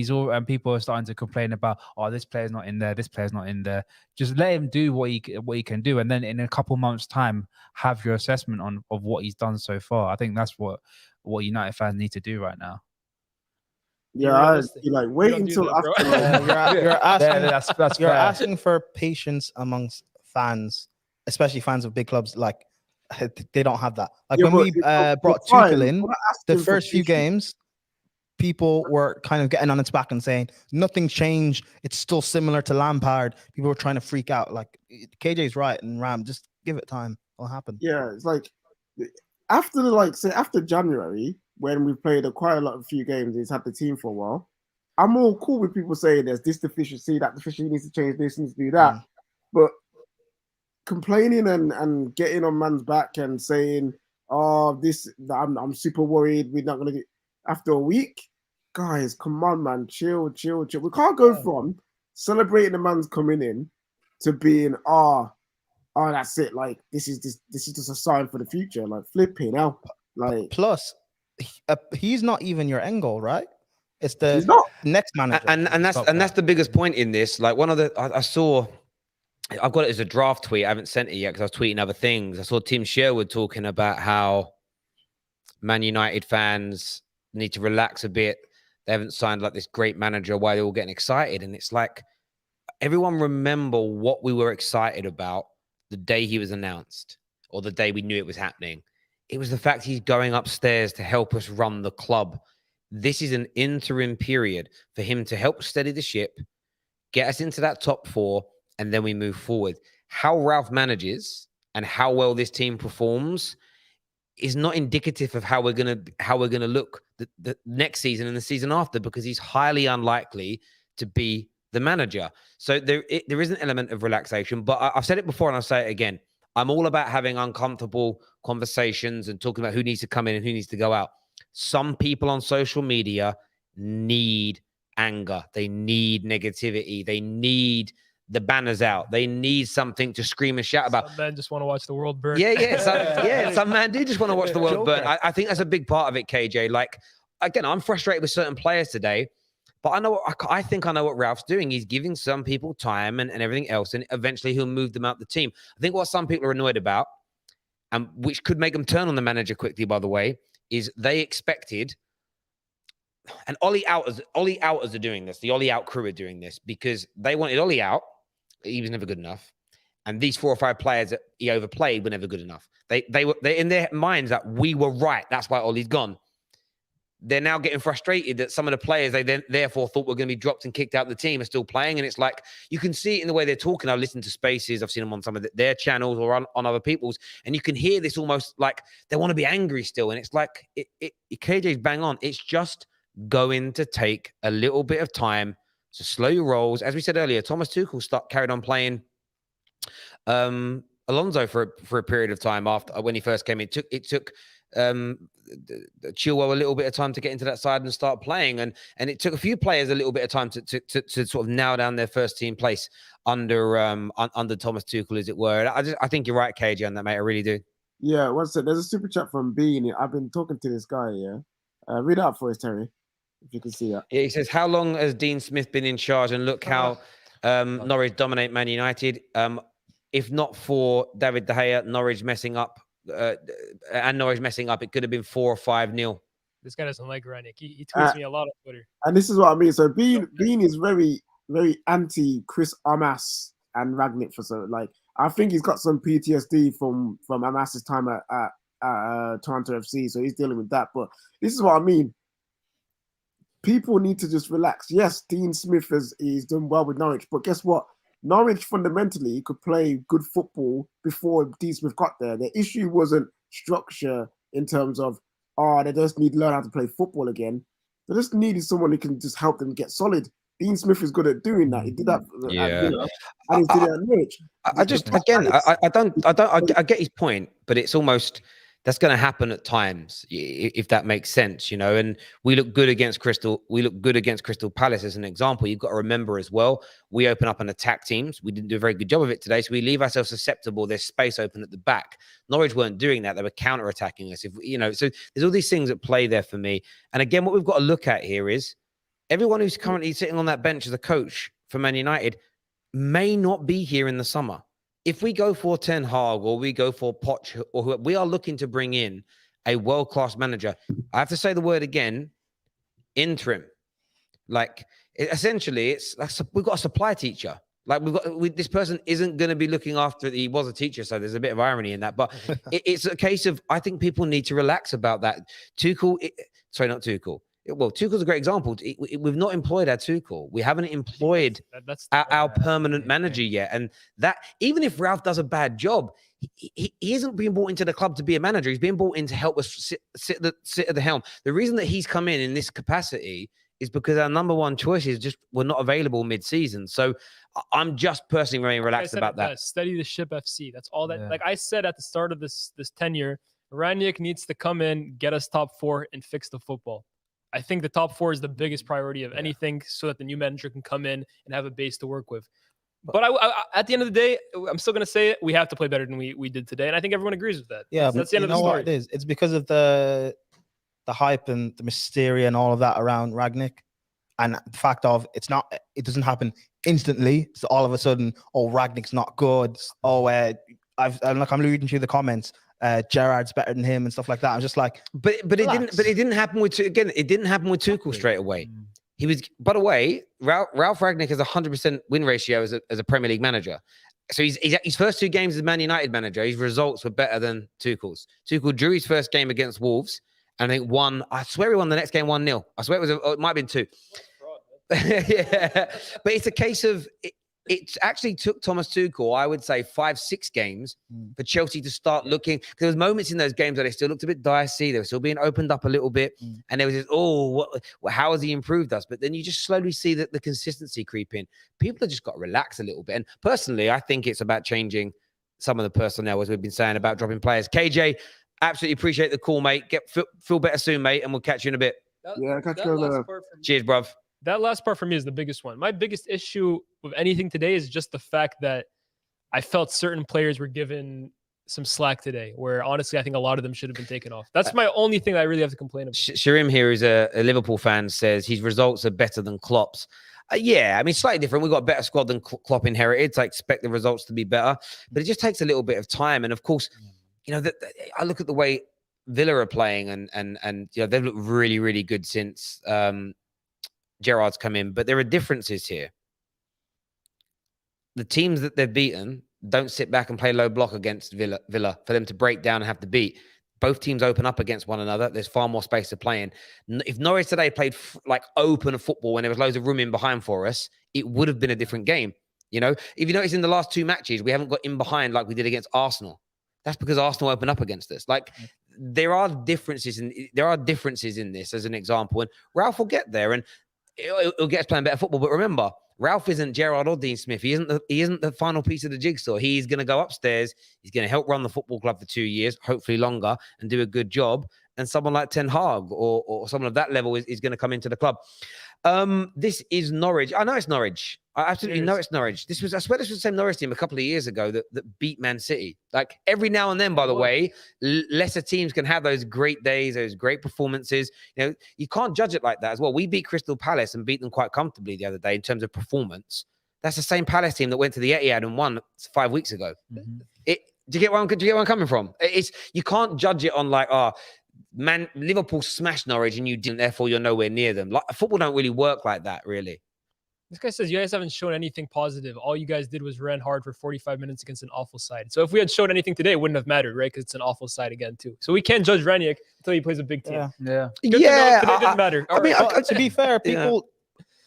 people are starting to complain about, oh, this player's not in there, this player's not in there. Just let him do what he can do, and then in a couple months' time, have your assessment of what he's done so far. I think that's what United fans need to do right now. Yeah, wait until after. You're asking for patience amongst fans, especially fans of big clubs. Like they don't have that. Like when we brought Tuchel in, the first few games, people were kind of getting on its back and saying nothing changed. It's still similar to Lampard. People were trying to freak out. Like KJ's right, and Ram, just give it time. It'll happen. Yeah, it's like after January, when we played quite a few games, he's had the team for a while. I'm all cool with people saying there's this deficiency, that deficiency needs to change, this needs to do that. But complaining and getting on man's back and saying, "Oh, I'm super worried. We're not gonna get." After a week, guys, come on, man, chill. We can't go from celebrating the man's coming in to being, oh, that's it. Like this is just a sign for the future. Like flipping out. Like plus, he's not even your end goal, right? It's he's the not. next manager, and that's the biggest point in this. Like one of the I saw. I've got it as a draft tweet. I haven't sent it yet because I was tweeting other things. I saw Tim Sherwood talking about how Man United fans need to relax a bit. They haven't signed like this great manager. Why they're all getting excited? And it's like, everyone remember what we were excited about the day he was announced or the day we knew it was happening. It was the fact he's going upstairs to help us run the club. This is an interim period for him to help steady the ship, get us into that top 4, and then we move forward. How Ralf manages and how well this team performs is not indicative of how we're gonna look the next season and the season after, because he's highly unlikely to be the manager. So there is an element of relaxation. But I've said it before and I'll say it again. I'm all about having uncomfortable conversations and talking about who needs to come in and who needs to go out. Some people on social media need anger. They need negativity. They need the banners out. They need something to scream and shout about. Some men just want to watch the world burn. Some men do just want to watch the world burn. I think that's a big part of it, KJ. Like, again, I'm frustrated with certain players today, but I think I know what Ralph's doing. He's giving some people time and everything else, and eventually he'll move them out the team. I think what some people are annoyed about, and which could make them turn on the manager quickly, by the way, is they expected, and Ollie outers are doing this. The Ollie out crew are doing this because they wanted Ollie out. He was never good enough. And these 4 or 5 players that he overplayed were never good enough. They were in their minds that we were right. That's why Ollie's gone. They're now getting frustrated that some of the players they then therefore thought were going to be dropped and kicked out of the team are still playing. And it's like, you can see it in the way they're talking. I've listened to Spaces. I've seen them on some of their channels or on other people's. And you can hear this almost like they want to be angry still. And it's like, KJ's bang on. It's just going to take a little bit of time. So slow your rolls. As we said earlier, Thomas Tuchel carried on playing Alonso for a period of time after when he first came in. It took Chilwell a little bit of time to get into that side and start playing, and it took a few players a little bit of time to sort of nail down their first team place under Thomas Tuchel, as it were. I think you're right, KJ, on that, mate. I really do. Yeah, one sec. There's a super chat from Bean. I've been talking to this guy. Yeah, read out for us, Terry. If you can see that. Yeah, he says, how long has Dean Smith been in charge? And look how Norwich dominate Man United. If not for David De Gea, Norwich messing up, it could have been 4 or 5-0. This guy doesn't like Rangnick. He tweets me a lot on Twitter. And this is what I mean. So Bean is very, very anti Chris Amas and Rangnick for so like I think he's got some PTSD from Amas's time at Toronto FC, so he's dealing with that. But this is what I mean. People need to just relax. Yes, Dean Smith he's done well with Norwich, but guess what? Norwich fundamentally could play good football before Dean Smith got there. The issue wasn't structure in terms of, they just need to learn how to play football again. They just needed someone who can just help them get solid. Dean Smith is good at doing that. He did that at Villa, and he did it at Norwich. I get his point, but it's almost, that's going to happen at times, if that makes sense, you know. And we look good against Crystal Palace as an example. You've got to remember as well, we open up and attack teams. We didn't do a very good job of it today, so we leave ourselves susceptible. There's space open at the back. Norwich weren't doing that; they were counter-attacking us. So there's all these things at play there for me. And again, what we've got to look at here is everyone who's currently sitting on that bench as a coach for Man United may not be here in the summer. If we go for Ten Hag or we go for Poch, or whoever, we are looking to bring in a world-class manager. I have to say the word again, interim. Like, essentially, we've got a supply teacher. Like, this person isn't going to be looking after, he was a teacher, so there's a bit of irony in that. But it's a case of, I think people need to relax about that. Not Tuchel. Well, Tuchel's a great example. We've not employed our Tuchel. We haven't employed our permanent manager yet. And that, even if Ralf does a bad job, he isn't being brought into the club to be a manager. He's being brought in to help us sit at the helm. The reason that he's come in this capacity is because our number one choices just were not available mid-season. So I'm just personally very relaxed about that. Steady the ship FC. That's all that. Yeah. Like I said at the start of this tenure, Rangnick needs to come in, get us top 4, and fix the football. I think the top 4 is the biggest priority of anything, so that the new manager can come in and have a base to work with. But I at the end of the day, I'm still going to say it. We have to play better than we did today, and I think everyone agrees with that. Yeah, that's the end of the you know story. what it is? It's because of the hype and the mystery and all of that around Rangnick, and the fact of it doesn't happen instantly. So all of a sudden, oh, Rangnick's not good. Oh, I'm reading through the comments. Gerrard's better than him and stuff like that. I'm just like, but it didn't happen with it didn't happen with Tuchel straight away. He was, by the way, Ralf Rangnick has 100% win ratio as a Premier League manager. So his first 2 games as Man United manager, his results were better than Tuchel's. Tuchel drew his first game against Wolves, and I think I swear he won the next game 1-0. I swear it might have been 2. Yeah, but it's a case of it actually took Thomas Tuchel, I would say, 5-6 games for Chelsea to start looking. There was moments in those games where they still looked a bit dicey. They were still being opened up a little bit. And there was this, how has he improved us? But then you just slowly see that the consistency creep in. People have just got to relax a little bit. And personally, I think it's about changing some of the personnel, as we've been saying, about dropping players. KJ, absolutely appreciate the call, mate. Feel better soon, mate, and we'll catch you in a bit. Yeah, catch you later. Cheers, bruv. That last part for me is the biggest one. My biggest issue with anything today is just the fact that I felt certain players were given some slack today, where honestly, I think a lot of them should have been taken off. That's my only thing that I really have to complain about. Sharim here, who's a Liverpool fan, says his results are better than Klopp's. Yeah, I mean, slightly different. We've got a better squad than Klopp inherited, so I expect the results to be better. But it just takes a little bit of time. And of course, you know, I look at the way Villa are playing, and you know, they've looked really, really good since Gerrard's come in, but there are differences here. The teams that they've beaten don't sit back and play low block against Villa for them to break down and have to beat. Both teams open up against one another. There's far more space to play in. If Norwich today played like open football when there was loads of room in behind for us, it would have been a different game. You know, if you notice in the last 2 matches, we haven't got in behind like we did against Arsenal. That's because Arsenal opened up against us. Like there are differences in this, as an example, and Ralf will get there and he'll get us playing better football. But remember, Ralf isn't Gerrard or Dean Smith. He isn't the final piece of the jigsaw. He's going to go upstairs. He's going to help run the football club for 2 years, hopefully longer, and do a good job. And someone like Ten Hag or someone of that level is going to come into the club. This is Norwich. I know it's Norwich. I absolutely know it's Norwich. I swear this was the same Norwich team a couple of years ago that beat Man City. Like every now and then, by the way, lesser teams can have those great days, those great performances. You know, you can't judge it like that as well. We beat Crystal Palace and beat them quite comfortably the other day in terms of performance. That's the same Palace team that went to the Etihad and won 5 weeks ago. Do you get where I'm coming from? You can't judge it on like, Liverpool smashed Norwich and you didn't, therefore you're nowhere near them. Like football don't really work like that, really. This guy says you guys haven't shown anything positive. All you guys did was ran hard for 45 minutes against an awful side. So if we had showed anything today, it wouldn't have mattered, right? Because it's an awful side again, too. So we can't judge Rangnick until he plays a big team. Yeah. Good to know today didn't matter. To be fair, people,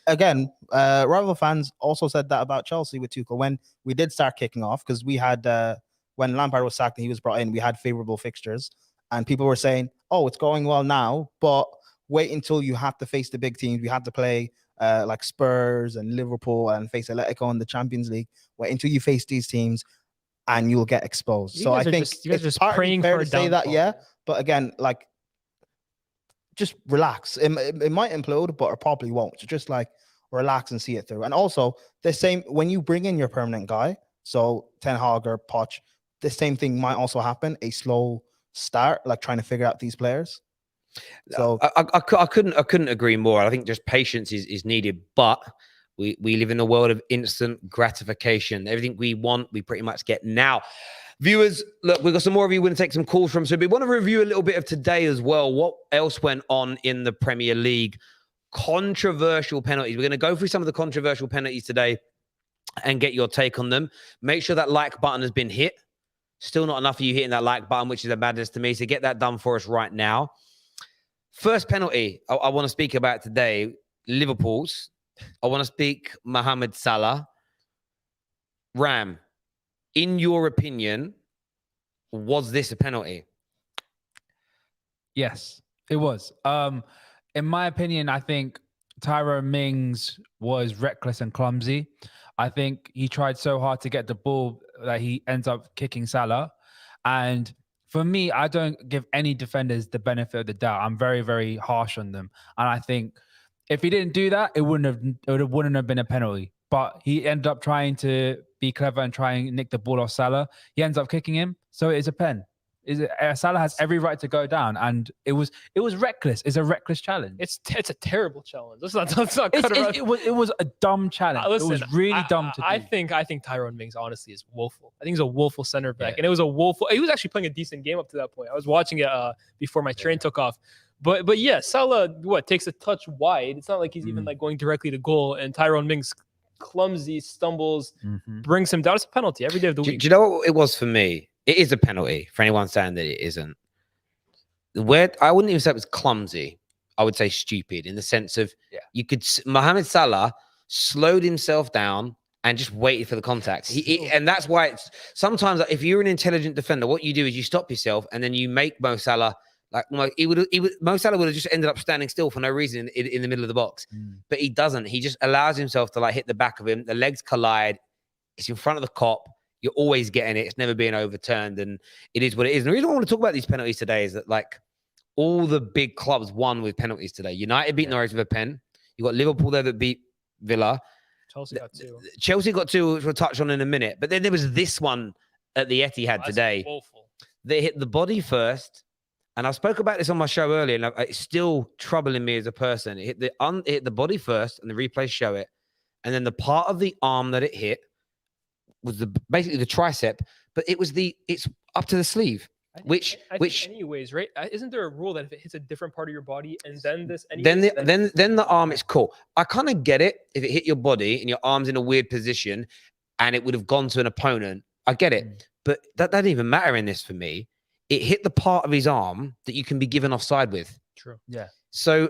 again, rival fans also said that about Chelsea with Tuchel when we did start kicking off, because we had, when Lampard was sacked and he was brought in, we had favorable fixtures. And people were saying, oh, it's going well now, but wait until you have to face the big teams. We had to play like Spurs and Liverpool and face Atletico in the Champions League. Wait until you face these teams and you'll get exposed. So I think you guys are it's just praying fair for a to say that, downfall. but again, like, just relax. It might implode, but it probably won't. So just like relax and see it through. And also the same, when you bring in your permanent guy, so Ten Hag or Poch, the same thing might also happen, a slow start, like trying to figure out these players. So I couldn't agree more. I think just patience is needed, but we live in a world of instant gratification. Everything we want, we pretty much get now. Viewers, look, we've got some more of you we're going to take some calls from. So we want to review a little bit of today as well. What else went on in the Premier League? Controversial penalties. We're going to go through some of the controversial penalties today and get your take on them. Make sure that like button has been hit. Still not enough of you hitting that like button, which is a madness to me. So get that done for us right now. First penalty I want to speak about today, Liverpool's. I want to speak Mohamed Salah. Ram, in your opinion, was this a penalty? Yes, it was. In my opinion, I think Tyrone Mings was reckless and clumsy. I think he tried so hard to get the ball that he ends up kicking Salah. And for me, I don't give any defenders the benefit of the doubt. I'm very, very harsh on them. And I think if he didn't do that, it wouldn't have been a penalty. But he ended up trying to be clever and try and nick the ball off Salah. He ends up kicking him. So it's a pen. Salah has every right to go down, and it was reckless. It's a reckless challenge. It's a terrible challenge. Let's not cut around. It was a dumb challenge. Listen, it was really dumb to do. I think Tyrone Mings honestly is woeful. I think he's a woeful center back, Yeah. and it was a woeful. He was actually playing a decent game up to that point. I was watching it before my train took off. But yeah, Salah takes a touch wide. It's not like he's even like going directly to goal, and Tyrone Mings clumsy stumbles, brings him down. It's a penalty every day of the week. Do you know what it was for me? It is a penalty for anyone saying that it isn't. Where I wouldn't even say it was clumsy. I would say stupid in the sense of Mohamed Salah slowed himself down and just waited for the contact. And that's why it's sometimes if you're an intelligent defender, what you do is you stop yourself and then you make Mo Salah Mo Salah would have just ended up standing still for no reason in the middle of the box, but he doesn't. He just allows himself to hit the back of him. The legs collide. It's in front of the cop. You're always getting it. It's never being overturned, and it is what it is. And the reason I want to talk about these penalties today is that all the big clubs won with penalties today. United beat Norwich with a pen. You got Liverpool there that beat Villa. Chelsea got two. Chelsea got two, which we'll touch on in a minute. But then there was this one at the Etihad today. Awful. They hit the body first. And I spoke about this on my show earlier, and it's still troubling me as a person. It hit the body first, and the replays show it. And then the part of the arm that it hit was basically the tricep, but it's up to the sleeve. Which anyways, right? Isn't there a rule that if it hits a different part of your body and then this, then the arm is cool. I kind of get it if it hit your body and your arm's in a weird position, and it would have gone to an opponent. I get it, but that doesn't even matter in this for me. It hit the part of his arm that you can be given offside with. True. Yeah. So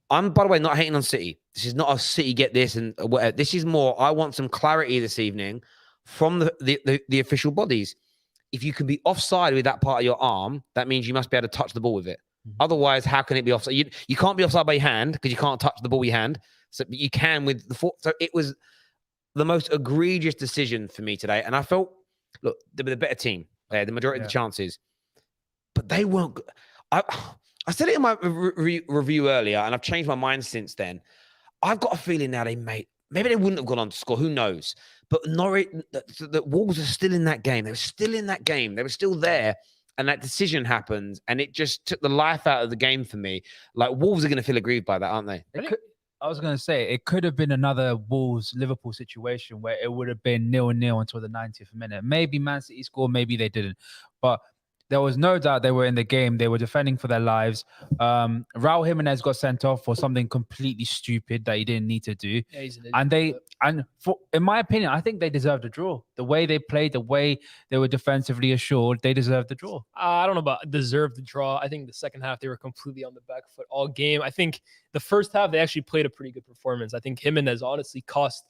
I'm, by the way, not hating on City. This is not a City get this and whatever. This is more. I want some clarity this evening from the official bodies. If you can be offside with that part of your arm, that means you must be able to touch the ball with it. Otherwise, how can it be offside? You can't be offside by your hand because you can't touch the ball with your hand. So you can with the foot. So it was the most egregious decision for me today. And I felt, look, they were the better team. They had the majority of the chances. But they weren't. I said it in my review earlier, and I've changed my mind since then. I've got a feeling now maybe they wouldn't have gone on to score. Who knows? But Norwich, the Wolves are still in that game. They were still in that game. They were still there. And that decision happened, and it just took the life out of the game for me. Wolves are going to feel aggrieved by that, aren't they? I was going to say, it could have been another Wolves-Liverpool situation where it would have been 0-0 until the 90th minute. Maybe Man City scored, maybe they didn't. But there was no doubt they were in the game. They were defending for their lives. Raul Jimenez got sent off for something completely stupid that he didn't need to do. Yeah, in my opinion, I think they deserved a draw. The way they played, the way they were defensively assured, they deserved the draw. I don't know about deserved the draw. I think the second half, they were completely on the back foot all game. I think the first half, they actually played a pretty good performance. I think Jimenez honestly cost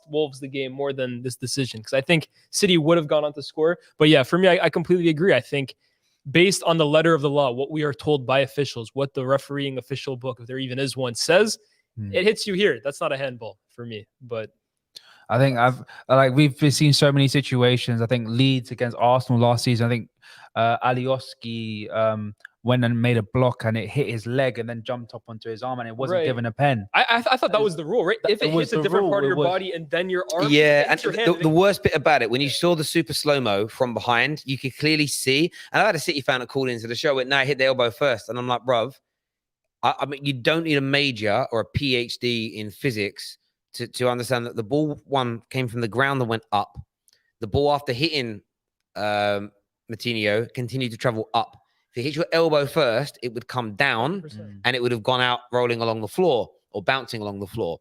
Wolves the game more than this decision, because I think City would have gone on to score. But yeah, for me, I completely agree. I think based on the letter of the law, what we are told by officials, what the refereeing official book, if there even is one, says, it hits you here. That's not a handball for me. But I think we've seen so many situations. I think Leeds against Arsenal last season. I think Alioski went and made a block and it hit his leg and then jumped up onto his arm and it wasn't given a pen. I thought that was the rule, right? If it hits a different part of your body and then your arm. Yeah, and the worst bit about it, when you saw the super slow-mo from behind, you could clearly see. And I had a City fan that called into the show, no, I hit the elbow first. And I'm like, bruv, I mean, you don't need a major or a PhD in physics to understand that the ball came from the ground that went up. The ball after hitting Matinho continued to travel up. If it hits your elbow first, it would come down 100%. And it would have gone out rolling along the floor or bouncing along the floor.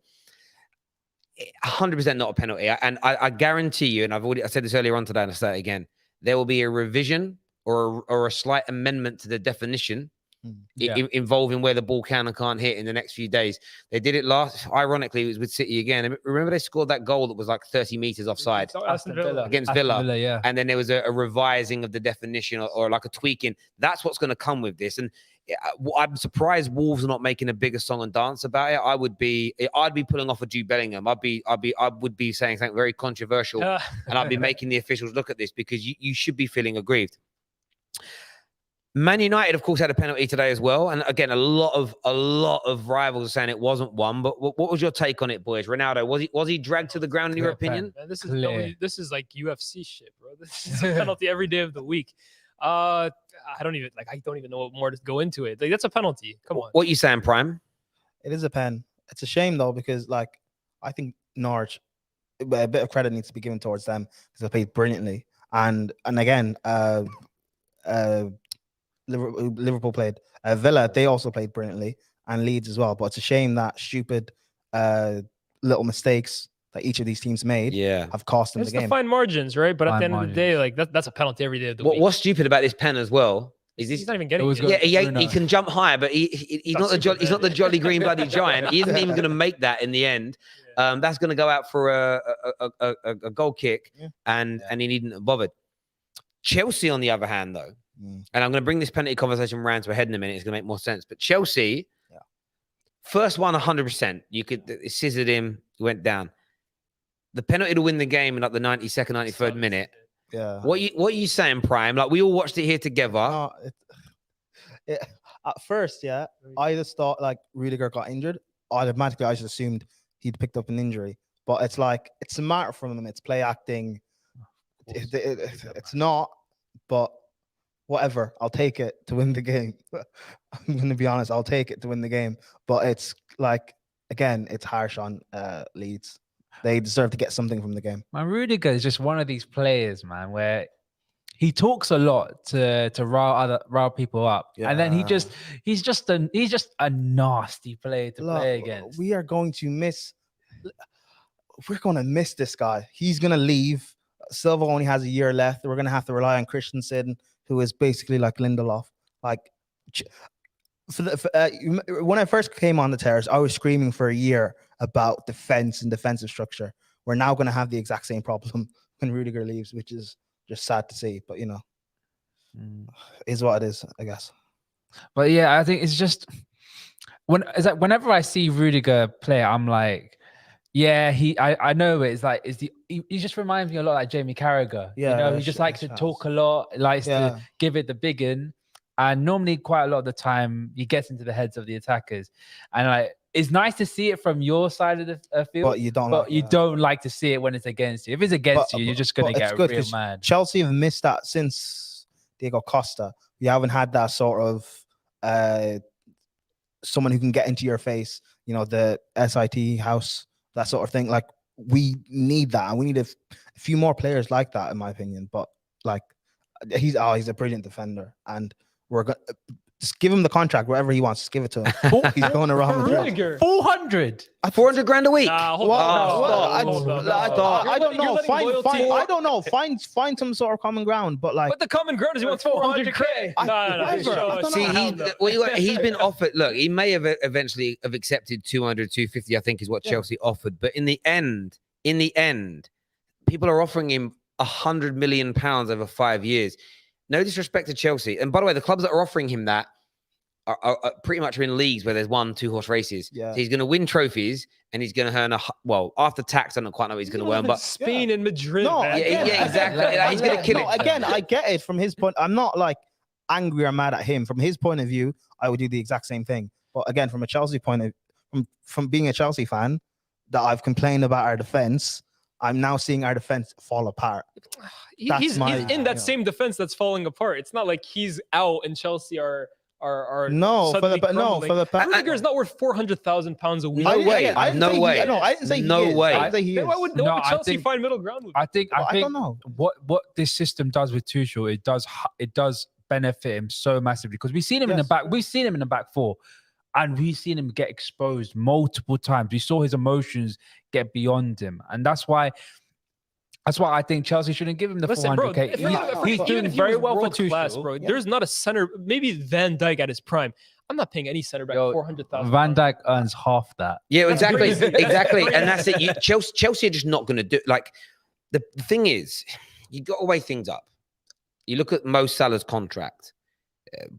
100% not a penalty. And I guarantee you, and I said this earlier on today and I'll say it again, there will be a revision or a slight amendment to the definition involving where the ball can and can't hit in the next few days. They did it ironically, it was with City again. Remember they scored that goal that was like 30 meters offside against Villa. Yeah. And then there was a revising of the definition or like a tweaking. That's what's going to come with this. And I'm surprised Wolves are not making a bigger song and dance about it. I'd be pulling off a Jude Bellingham. I would be saying something very controversial, and I'd be making the officials look at this because you should be feeling aggrieved. Man United, of course, had a penalty today as well, and again, a lot of rivals are saying it wasn't one. But what was your take on it, boys? Ronaldo, was he dragged to the ground in your opinion? Man, this is like UFC shit, bro. This is a penalty every day of the week. I don't even know what more to go into it. Like, that's a penalty. Come on. What you saying, Prime? It is a pen. It's a shame though, because like I think Norwich, a bit of credit needs to be given towards them because they played brilliantly. And again, Liverpool played. Villa, they also played brilliantly, and Leeds as well. But it's a shame that stupid little mistakes that each of these teams made have cost them the game. It's the fine margins, right? But at the end of the day, like that's a penalty every day of the week. What's stupid about this pen as well is he's not even getting it. Yeah, he can jump higher, but he's not the jolly green bloody giant. He isn't even going to make that in the end. That's going to go out for a goal kick, and he needn't have bothered. Chelsea, on the other hand, though, and I'm going to bring this penalty conversation round to a head in a minute. It's going to make more sense. But Chelsea, first one, 100%. It scissored him, he went down. The penalty to win the game in like the 92nd, 93rd minute. Yeah. What are you saying, Prime? Like, we all watched it here together. No, at first, I just thought like Rudiger got injured. Automatically, I just assumed he'd picked up an injury. But it's like, it's smart from them. It's play acting. It's not, but whatever. I'll take it to win the game. I'm going to be honest. I'll take it to win the game. But it's like, again, it's harsh on Leeds. They deserve to get something from the game. Man, Rudiger is just one of these players, man, where he talks a lot to rile people up, and then he's just a nasty player to play against. We're going to miss this guy. He's going to leave. Silva only has a year left. We're going to have to rely on Christensen, who is basically like Lindelof. Like, when I first came on the terrace, I was screaming for a year about defense and defensive structure. We're now going to have the exact same problem when Rudiger leaves, which is just sad to see. But is what it is, I guess. But yeah, I think it's just whenever I see Rudiger play, I'm like, yeah, I know it. It's like he just reminds me a lot like Jamie Carragher. Yeah, he just likes to talk a lot, likes to give it the big in. And normally, quite a lot of the time, he gets into the heads of the attackers. And like, it's nice to see it from your side of the field, but you don't like to see it when it's against you. If it's against you, you're just going to get real mad. Chelsea have missed that since Diego Costa. We haven't had that sort of someone who can get into your face. The SIT house, that sort of thing. Like, we need that, and we need a few more players like that, in my opinion. But like, he's a brilliant defender, and we're going to just give him the contract, whatever he wants. Just give it to him. He's going to Real Madrid. 400 grand a week. I don't know. I don't know. Find some sort of common ground. But like, the common ground is he wants 400K. No. He's been offered. Look, he may have eventually have accepted 200, 250. I think is what Chelsea offered. But in the end, people are offering him £100 million over 5 years. No disrespect to Chelsea. And by the way, the clubs that are offering him that are pretty much in leagues where there's 1-2 horse races. Yeah. So he's going to win trophies, and he's going to earn after tax, I don't quite know what he's going to earn. But Spain and Madrid. No, exactly. He's going to kill it. Again, I get it from his point. I'm not like angry or mad at him. From his point of view, I would do the exact same thing. But again, from a Chelsea point of from being a Chelsea fan, that I've complained about our defense, I'm now seeing our defense fall apart. He's in that same defense that's falling apart. It's not like he's out and Chelsea are Rudiger is not worth £400,000 a week. No way. I didn't say Why would Chelsea find middle ground with him? I think I don't know what this system does with Tuchel. It does benefit him so massively because we've seen him in the back. We've seen him in the back four. And we've seen him get exposed multiple times. We saw his emotions get beyond him. And that's why I think Chelsea shouldn't give him the 400K. He's doing very well for Tuchel. Bro. There's not a center, maybe Van Dijk at his prime. I'm not paying any center back 400,000. Van Dijk earns half that. Yeah, exactly. And that's it. Chelsea are just not going to do like the thing is, you got to weigh things up. You look at Mo Salah's contract.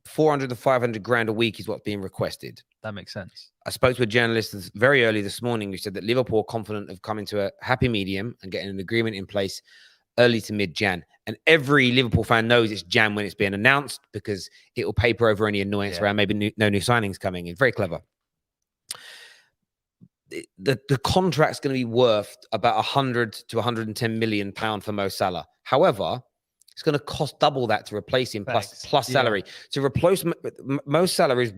400 to 500 grand a week is what's being requested. That makes sense. I spoke to a journalist very early this morning who said that Liverpool are confident of coming to a happy medium and getting an agreement in place early to mid-Jan. And every Liverpool fan knows it's Jan when it's being announced because it will paper over any annoyance around maybe no new signings coming in. Very clever. The contract's going to be worth about 100 to 110 million pound for Mo Salah. However, it's going to cost double that to replace him plus salary. To replace Mo Salah is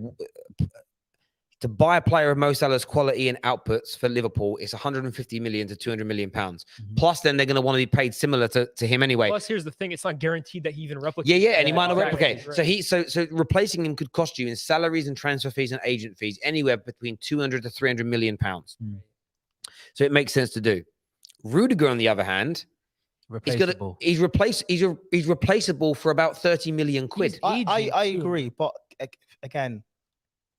to buy a player of Mo Salah's quality and outputs for Liverpool. It's 150 million to 200 million pounds. Plus, then they're going to want to be paid similar to him anyway. Plus, here's the thing: it's not guaranteed that he even replicates. Yeah, and he might not replicate. Right. So replacing him could cost you in salaries and transfer fees and agent fees anywhere between 200 to 300 million pounds. So it makes sense to do. Rudiger, on the other hand, Replaceable. he's replaceable for about 30 million quid. I agree, but again,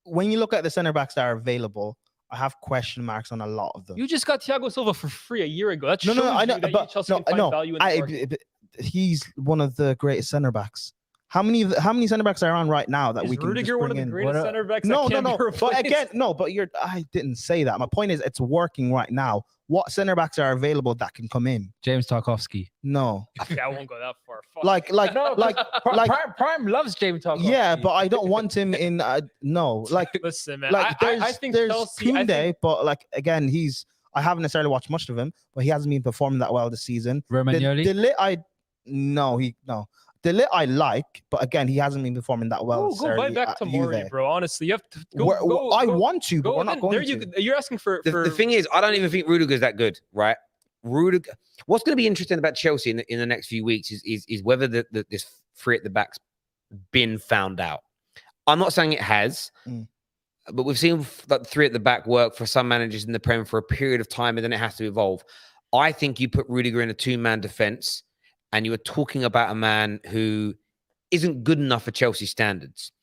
when you look at the center backs that are available, I have question marks on a lot of them. You just got Thiago Silva for free a year ago. That No, shows I know, you that but Chelsea can find value in the market. He's one of the greatest center backs. How many center backs are on right now that Is we can Rudiger just one bring of the in? greatest center backs? No. That can't be replaced? But again, I didn't say that. My point is, it's working right now. What center backs are available that can come in? James Tarkowski. No, I won't go that far. Fuck. Prime loves James Tarkowski. Yeah, but I don't want him in. No, like listen, man. like I think there's Chelsea. Koundé, but like again, I haven't necessarily watched much of him, but he hasn't been performing that well this season. Romagnoli? De Ligt I like, but again, he hasn't been performing that well. Go buy back to Mori, bro. Honestly, you have to go. I want to, but we're not going there to. You're asking for. The thing is, I don't even think Rudiger's that good, right? Rudiger. What's going to be interesting about Chelsea in the next few weeks is whether this three at the back's been found out. I'm not saying it has, but we've seen that three at the back work for some managers in the Prem for a period of time, and then it has to evolve. I think you put Rudiger in a two-man defense, and you were talking about a man who isn't good enough for Chelsea standards.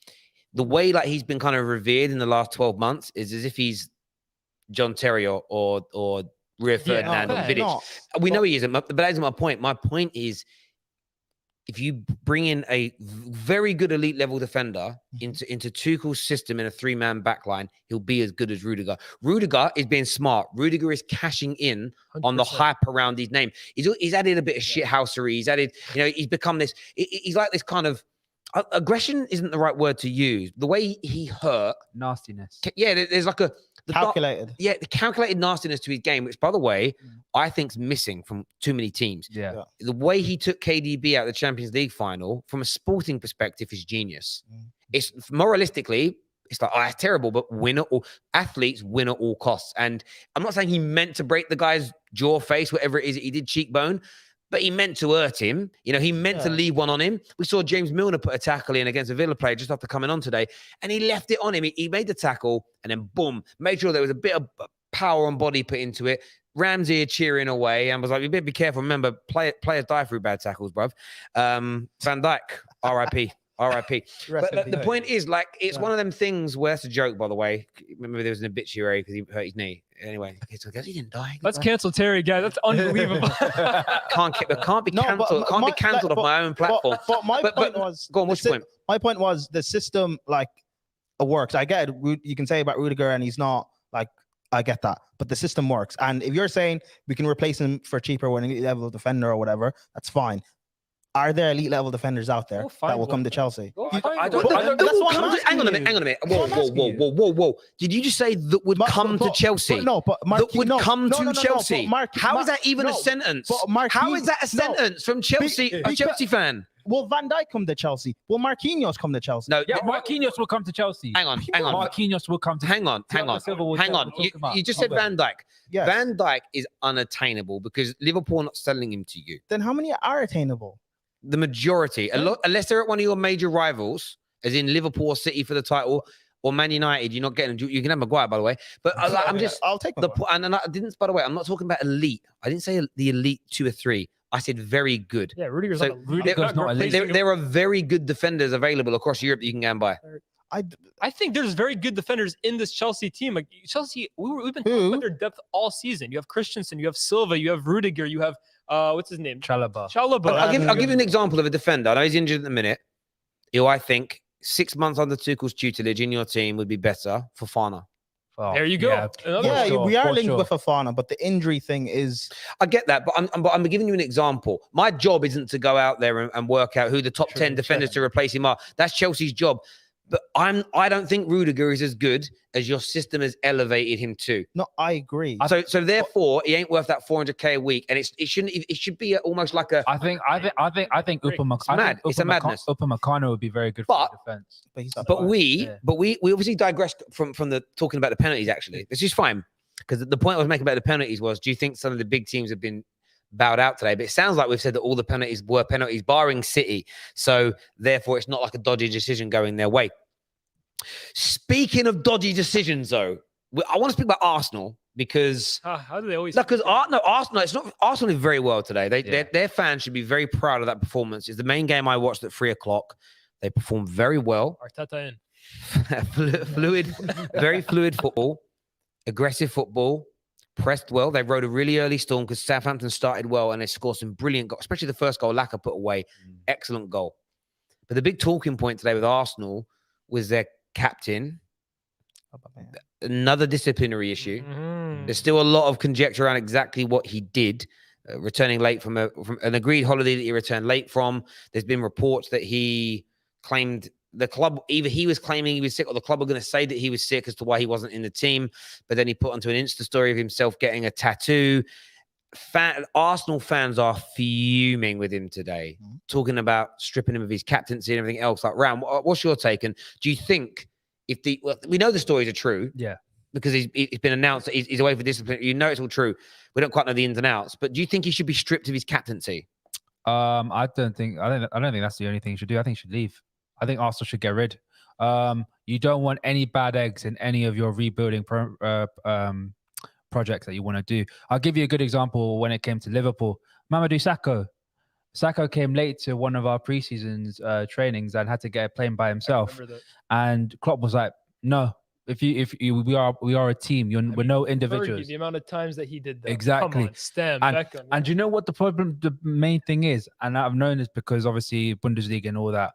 The way like he's been kind of revered in the last 12 months is as if he's John Terry or Rio Ferdinand or Vidic. We know he isn't, but that isn't my point. My point is, if you bring in a very good elite level defender into Tuchel's system in a three-man backline, he'll be as good as Rudiger. Rudiger is being smart. Rudiger is cashing in 100%. On the hype around his name. He's added a bit of shithousery. He's added, he's become this. He's like this kind of aggression isn't the right word to use. The way he hurt, nastiness. Yeah, there's like calculated. The calculated nastiness to his game, which, by the way, I think's missing from too many teams. Yeah. The way he took KDB out of the Champions League final, from a sporting perspective, is genius. It's moralistically, it's like, it's terrible, but athletes win at all costs. And I'm not saying he meant to break the guy's jaw, face, whatever it is that he did, cheekbone, but he meant to hurt him. He meant to leave one on him. We saw James Milner put a tackle in against a Villa player just after coming on today, and he left it on him. He made the tackle, and then boom, made sure there was a bit of power and body put into it. Ramsey cheering away and was like, "You better be careful. Remember, players die through bad tackles, bruv." Van Dijk, R.I.P. R.I.P. But the point is, like, it's one of them things where that's a joke, by the way. Remember, there was an obituary because he hurt his knee. Anyway, he didn't die. Let's cancel Terry, guys. That's unbelievable. Can't be cancelled. Can't be cancelled off my own platform. But my point was, go on. What's your point? My point was the system works. I get it. You can say about Rudiger, and he's not like. I get that, but the system works. And if you're saying we can replace him for cheaper when elite level defender or whatever, that's fine. Are there elite level defenders out there that will come to Chelsea? Hang on a minute. Whoa. Did you just say that would come to Chelsea? That would come to Chelsea. How is that even a sentence? How is that a sentence from Chelsea, a Chelsea fan? Will Van Dijk come to Chelsea? Will Marquinhos come to Chelsea? No, Marquinhos will come to Chelsea. Hang on. Marquinhos will come to Hang on. You just said Van Dijk. Yes. Van Dijk is unattainable because Liverpool are not selling him to you. Then how many are attainable? The majority, unless they're at one of your major rivals, as in Liverpool or City for the title, or Man United, you're not getting. You can have Maguire, by the way. But I'll take the and I didn't. By the way, I'm not talking about elite. I didn't say the elite 2 or 3. I said very good. Yeah, Rudiger's not elite. There are very good defenders available across Europe that you can go and buy. I think there's very good defenders in this Chelsea team. Like Chelsea, we've been talking about their depth all season. You have Christensen, you have Silva, you have Rudiger, you have what's his name? Chalobah. I'll give you an example of a defender. I know he's injured at the minute, who I think 6 months under Tuchel's tutelage in your team would be better for Fana. Oh, There you go. Yeah, Another Yeah, one. sure, we are for linked sure. with Fofana, but the injury thing is I get that, but I'm giving you an example. My job isn't to go out there and work out who the top True, 10 defenders true. to replace him are. That's Chelsea's job. But I don't think Rudiger is as good as your system has elevated him to. no. I agree. So therefore, he ain't worth that 400k a week, and it should be almost like a. I think It's mad. It's a madness. Upamecano would be very good for But- the defense. But he's not But bad. we obviously digressed from the talking about the penalties. Actually, this is fine because the point I was making about the penalties was: do you think some of the big teams have been bowed out today? But it sounds like we've said that all the penalties were penalties, barring City. So therefore, it's not like a dodgy decision going their way. Speaking of dodgy decisions, though, I want to speak about Arsenal because. How do they always? No, because Arsenal. It's not Arsenal did very well today. Yeah. Their fans should be very proud of that performance. It's the main game I watched at 3:00. They performed very well. Arteta in. Fluid, very fluid football, aggressive football, pressed well. They rode a really early storm because Southampton started well and they scored some brilliant goals, especially the first goal Laka put away. Excellent goal. But the big talking point today with Arsenal was their captain. Another disciplinary issue. Mhm. There's still a lot of conjecture around exactly what he did, returning late from an agreed holiday that he returned late from. There's been reports that he claimed the club, either he was claiming he was sick or the club were going to say that he was sick as to why he wasn't in the team. But then he put onto an Insta story of himself getting a tattoo. Arsenal fans are fuming with him today, talking about stripping him of his captaincy and everything else. Like, Ram, what's your take? And do you think we know the stories are true? Yeah. Because he's been announced that he's away for discipline. You know it's all true. We don't quite know the ins and outs. But do you think he should be stripped of his captaincy? I don't think that's the only thing he should do. I think he should leave. I think Arsenal should get rid. You don't want any bad eggs in any of your rebuilding projects that you want to do. I'll give you a good example when it came to Liverpool. Mamadou Sakho. Sakho came late to one of our preseason's trainings and had to get a plane by himself. And Klopp was like, "No, we are a team. We're no individuals." Fergie, the amount of times that he did that. Exactly. Come on, Stem, And- Beckham. And you know what the main thing is? And I've known this because obviously Bundesliga and all that.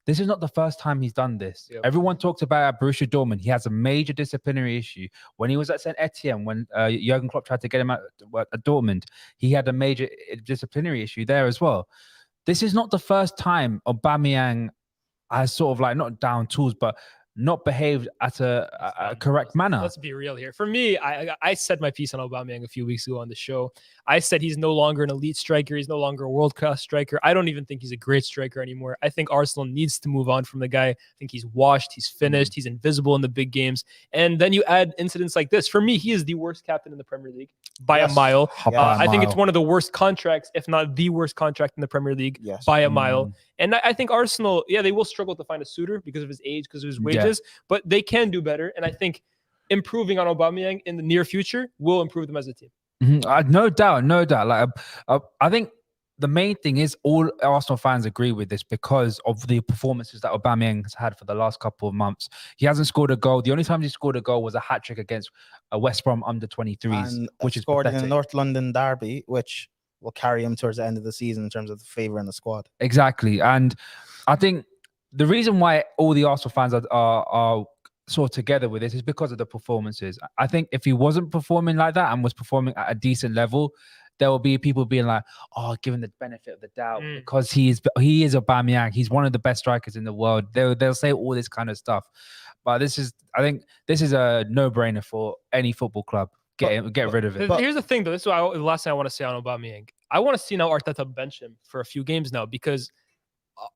This is not the first time he's done this. Yep. Everyone talks about Borussia Dortmund. He has a major disciplinary issue. When he was at St. Etienne, when Jurgen Klopp tried to get him at Dortmund, he had a major disciplinary issue there as well. This is not the first time Aubameyang has sort of like not down tools, but not behaved at a correct manner. Let's be real here. For me, I said my piece on Aubameyang a few weeks ago on the show. I said he's no longer an elite striker. He's no longer a world-class striker. I don't even think he's a great striker anymore. I think Arsenal needs to move on from the guy. I think he's washed. He's finished. He's invisible in the big games. And then you add incidents like this. For me, he is the worst captain in the Premier League by a mile. I think it's one of the worst contracts, if not the worst contract in the Premier League by a mile. And I think Arsenal, they will struggle to find a suitor because of his age, because of his wages, but they can do better. And I think improving on Aubameyang in the near future will improve them as a team. No doubt. Like, I think the main thing is all Arsenal fans agree with this because of the performances that Aubameyang has had for the last couple of months. He hasn't scored a goal. The only time he scored a goal was a hat trick against a West Brom under 23s, which is scored in pathetic. the North London derby, which will carry him towards the end of the season in terms of the favour in the squad. Exactly. And I think the reason why all the Arsenal fans are sort of together with this is because of the performances. I think if he wasn't performing like that and was performing at a decent level, there will be people being like, "Oh, give him the benefit of the doubt because he is Aubameyang. He's one of the best strikers in the world." They'll say all this kind of stuff. But I think this is a no-brainer for any football club. Get rid of it. Here's the thing, though. This is the last thing I want to say on Aubameyang. I want to see now Arteta bench him for a few games now because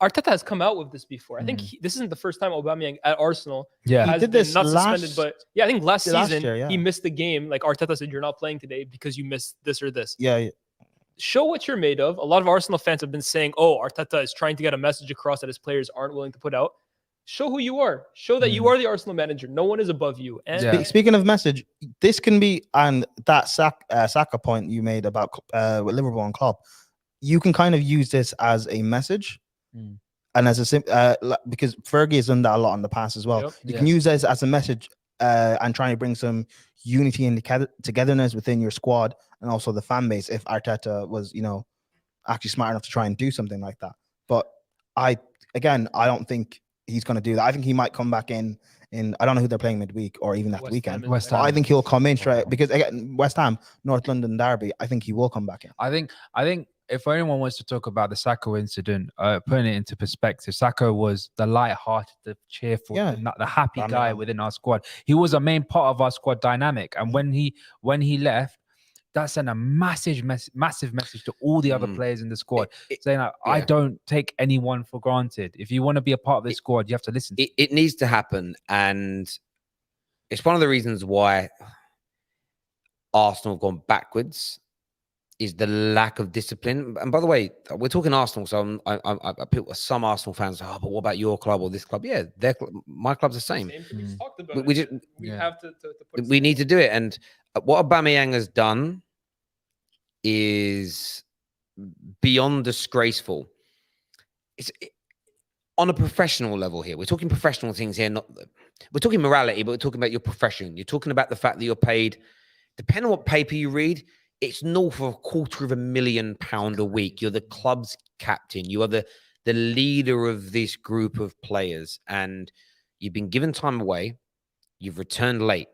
Arteta has come out with this before. I think this isn't the first time Aubameyang at Arsenal has he did been this not suspended, but I think last season year, he missed the game. Like Arteta said, "You're not playing today because you missed this or this." Yeah. Show what you're made of. A lot of Arsenal fans have been saying, "Oh, Arteta is trying to get a message across that his players aren't willing to put out." Show who you are. Show that you are the Arsenal manager. No one is above you. And Speaking of message, this can be, and that Saka point you made about with Liverpool and Klopp, you can kind of use this as a message. And as because Fergie has done that a lot in the past as well. You can use this as a message and try and bring some unity and togetherness within your squad and also the fan base if Arteta was, actually smart enough to try and do something like that. But I don't think he's going to do that. I think he might come back in. I don't know who they're playing midweek or even that West weekend. Ham is West But Ham. I think he'll come in straight because again, West Ham, North London derby. I think he will come back in. I think if anyone wants to talk about the Sacco incident, putting it into perspective, Sacco was the light-hearted, the cheerful, the happy guy within our squad. He was a main part of our squad dynamic, and when he left, that sent a massive message to all the other players in the squad, saying like, I don't take anyone for granted. If you want to be a part of this squad, you have to listen. It needs to happen, and it's one of the reasons why Arsenal have gone backwards is the lack of discipline. And by the way, we're talking Arsenal, so some Arsenal fans say, oh, but what about your club or this club? Yeah, my club's the same. We just talked about We it. just have to put we need to do it. And what Aubameyang has done is beyond disgraceful. It's on a professional level here. We're talking professional things here. We're talking morality, but we're talking about your profession. You're talking about the fact that you're paid, depending on what paper you read, it's north of £250,000 a week. You're the club's captain. You are the leader of this group of players, and you've been given time away. You've returned late.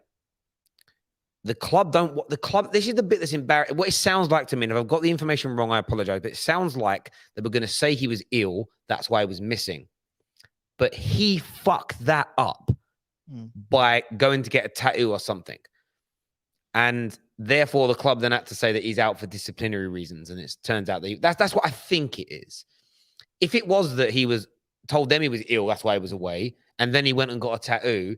The club this is the bit that's embarrassing. What it sounds like to me, and if I've got the information wrong, I apologize, but it sounds like they were going to say he was ill. That's why he was missing. But he fucked that up by going to get a tattoo or something. And therefore, the club then had to say that he's out for disciplinary reasons. And it turns out that that's what I think it is. If it was that he was told them he was ill, that's why he was away, and then he went and got a tattoo,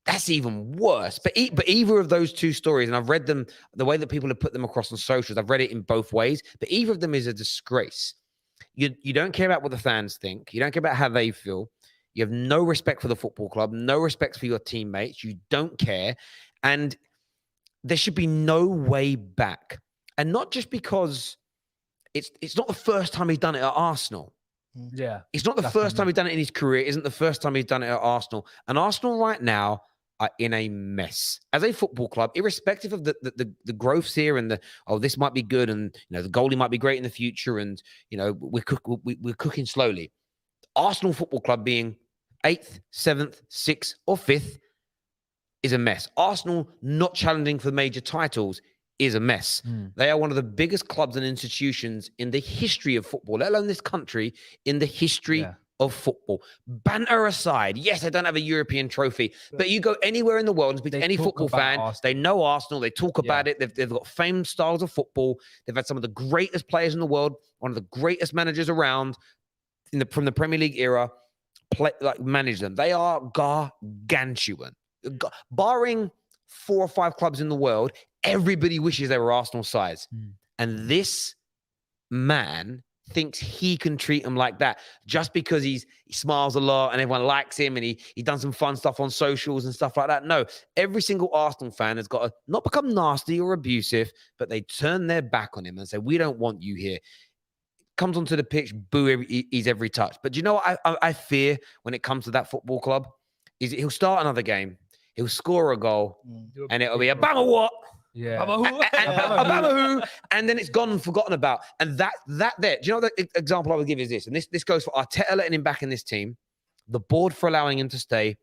that's even worse. But either of those two stories, and I've read them, the way that people have put them across on socials, I've read it in both ways, but either of them is a disgrace. You don't care about what the fans think. You don't care about how they feel. You have no respect for the football club, no respect for your teammates. You don't care. And there should be no way back. And not just because it's not the first time he's done it at Arsenal. Yeah. It's not the first time he's done it in his career. It isn't the first time he's done it at Arsenal. And Arsenal right now are in a mess. As a football club, irrespective of the growths here and this might be good and the goalie might be great in the future and we're cooking slowly. Arsenal Football Club being 8th, 7th, 6th or 5th is a mess. Arsenal not challenging for major titles is a mess. They are one of the biggest clubs and institutions in the history of football, let alone this country, in the history of football. Banter aside, yes, they don't have a European trophy, but you go anywhere in the world and speak to any football fan, they know Arsenal, they talk about it, they've got famed styles of football, they've had some of the greatest players in the world, one of the greatest managers around from the Premier League era, manage them. They are gargantuan. Barring 4 or 5 clubs in the world, everybody wishes they were Arsenal size. And this man thinks he can treat them like that just because he smiles a lot and everyone likes him and he done some fun stuff on socials and stuff like that. No, every single Arsenal fan has got to not become nasty or abusive, but they turn their back on him and say, we don't want you here. Comes onto the pitch, boo, he's every touch. But do you know what I fear when it comes to that football club? Is he'll start another game, he'll score a goal, and it'll be a Bama what? Yeah. Aubameyang, and then it's gone and forgotten about. And that there, do you know the example I would give is this? And this goes for Arteta letting him back in this team, the board for allowing him to stay,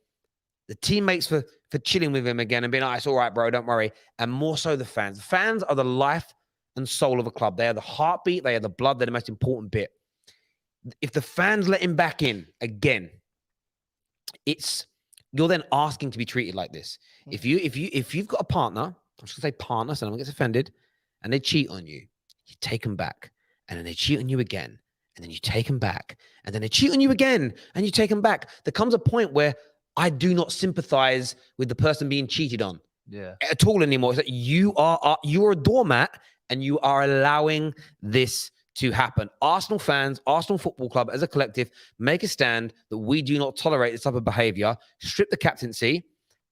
the teammates for chilling with him again and being like, it's all right, bro, don't worry. And more so the fans. The fans are the life and soul of a club. They are the heartbeat, they are the blood, they're the most important bit. If the fans let him back in again, you're then asking to be treated like this. If you've got a partner, I'm just gonna say partner, so no one gets offended, and they cheat on you, you take them back, and then they cheat on you again, and then you take them back, and then they cheat on you again, and you take them back. There comes a point where I do not sympathize with the person being cheated on at all anymore. It's like you are a doormat, and you are allowing this to happen. Arsenal fans, Arsenal Football Club as a collective, make a stand that we do not tolerate this type of behavior, strip the captaincy,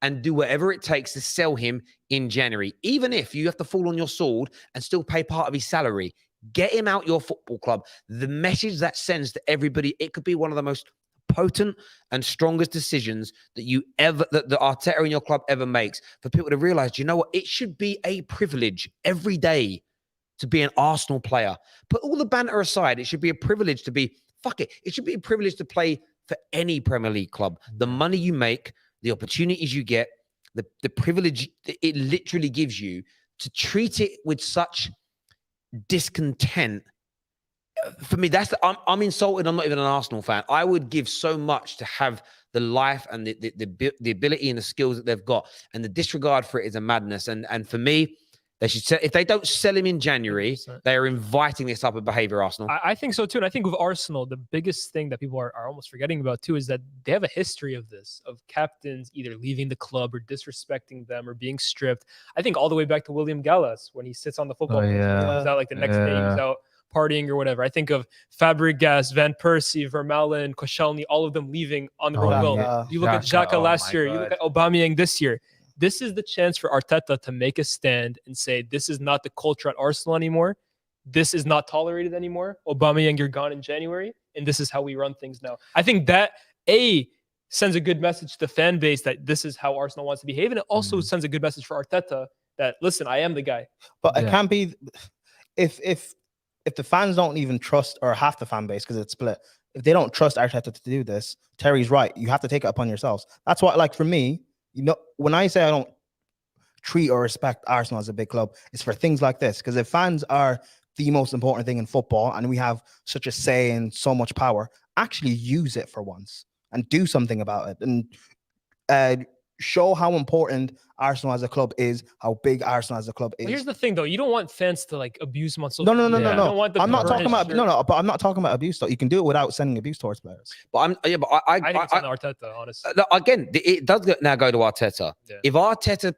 and do whatever it takes to sell him in January. Even if you have to fall on your sword and still pay part of his salary, get him out your football club. The message that sends to everybody, it could be one of the most potent and strongest decisions that the Arteta in your club ever makes, for people to realize, you know what, it should be a privilege every day to be an Arsenal player. Put all the banter aside, it should be a privilege to be, it should be a privilege to play for any Premier League club. The money you make, the opportunities you get, the privilege it literally gives you to treat it with such discontent. For me, I'm insulted. I'm not even an Arsenal fan. I would give so much to have the life and the ability and the skills that they've got, and the disregard for it is a madness. And for me, they should sell, if they don't sell him in January, 100%. they are inviting this type of behavior, Arsenal. I think so too. And I think with Arsenal, the biggest thing that people are almost forgetting about too is that they have a history of this, of captains either leaving the club or disrespecting them or being stripped. I think all the way back to William Gallas when he sits on the football bench. yeah. He's out like the next day he's out partying or whatever. I think of Fabregas, Van Persie, Vermaelen, Koscielny, all of them leaving on the wrong will. yeah. You look at Xhaka, Xhaka oh last my year. You look at Aubameyang this year. This is the chance for Arteta to make a stand and say, this is not the culture at Arsenal anymore. This is not tolerated anymore. Aubameyang, you're gone in January, and this is how we run things now. I think that, sends a good message to the fan base that this is how Arsenal wants to behave, and it also sends a good message for Arteta that, listen, I am the guy. But it can't be if the fans don't even trust, or half the fan base, because it's split, if they don't trust Arteta to do this, Terry's right. You have to take it upon yourselves. That's why, like, for me, you know, when I say I don't treat or respect Arsenal as a big club, it's for things like this. Because if fans are the most important thing in football and we have such a say and so much power, actually use it for once and do something about it, and show how important Arsenal as a club is, how big Arsenal as a club is. Well, here's the thing, though. You don't want fans to like abuse them on social No. media. You don't want them I'm to not talking about burnish but I'm not talking about abuse. Though you can do it without sending abuse towards players. But I I think it's on Arteta, honestly. again, it does now go to Arteta. Yeah. If Arteta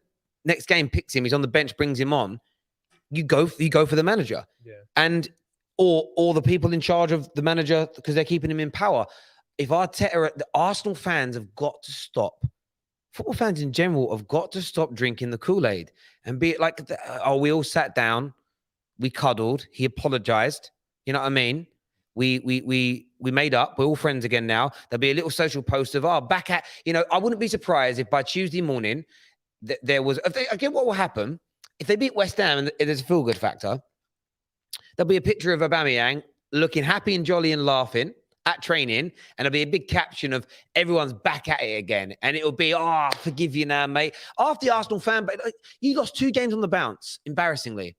next game picks him, he's on the bench, brings him on, you go for the manager, and or the people in charge of the manager because they're keeping him in power. If Arteta, the Arsenal fans have got to stop. Football fans in general have got to stop drinking the Kool-Aid and be like, we all sat down, we cuddled, he apologized. You know what I mean? We made up. We're all friends again now. There'll be a little social post of, back at, I wouldn't be surprised if by Tuesday morning there was, again, what will happen if they beat West Ham and there's a feel-good factor, there'll be a picture of Aubameyang looking happy and jolly and laughing at training, and there'll be a big caption of everyone's back at it again. And it'll be, forgive you now, mate. After the Arsenal fan, but you lost 2 games on the bounce, embarrassingly.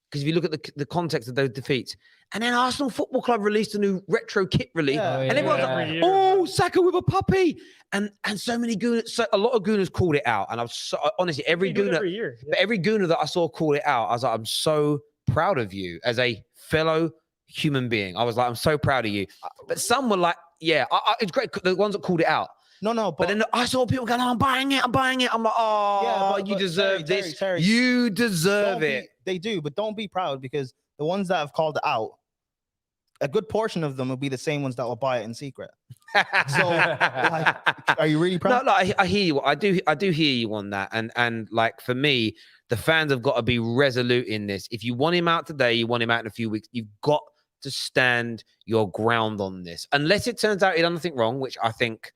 Because if you look at the context of those defeats, and then Arsenal Football Club released a new retro kit release, and everyone's like, Saka with a puppy. And so many gooners, a lot of gooners called it out. And I was so, honestly, every gooner, but every gooner that I saw called it out, I was like, I'm so proud of you as a fellow human being. I was like, I'm so proud of you. But some were like, it's great. The ones that called it out. No. But then I saw people going, I'm buying it. I'm like, but you deserve this. Terry, you deserve it. They do, but don't be proud, because the ones that have called it out, a good portion of them will be the same ones that will buy it in secret. So, are you really proud? No, I hear you. I do hear you on that. And like, for me, the fans have got to be resolute in this. If you want him out today, you want him out in a few weeks, you've got to stand your ground on this. Unless it turns out he done nothing wrong, which I think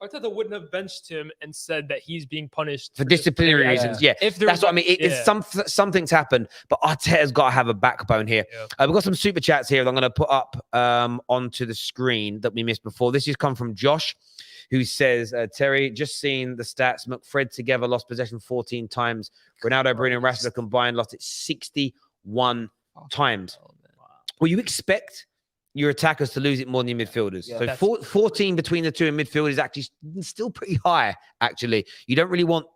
Arteta wouldn't have benched him and said that he's being punished for disciplinary reasons. Yeah, that's what I mean. It's something's happened, but Arteta's got to have a backbone here. We've got some super chats here that I'm going to put up onto the screen that we missed before. This has come from Josh, who says, Terry, just seen the stats. McFred together lost possession 14 times. Ronaldo, Bruno, and Rashford combined lost it 61 times. Well, you expect your attackers to lose it more than your midfielders. Yeah, so 14 between the two in midfield is actually still pretty high, actually. You don't really want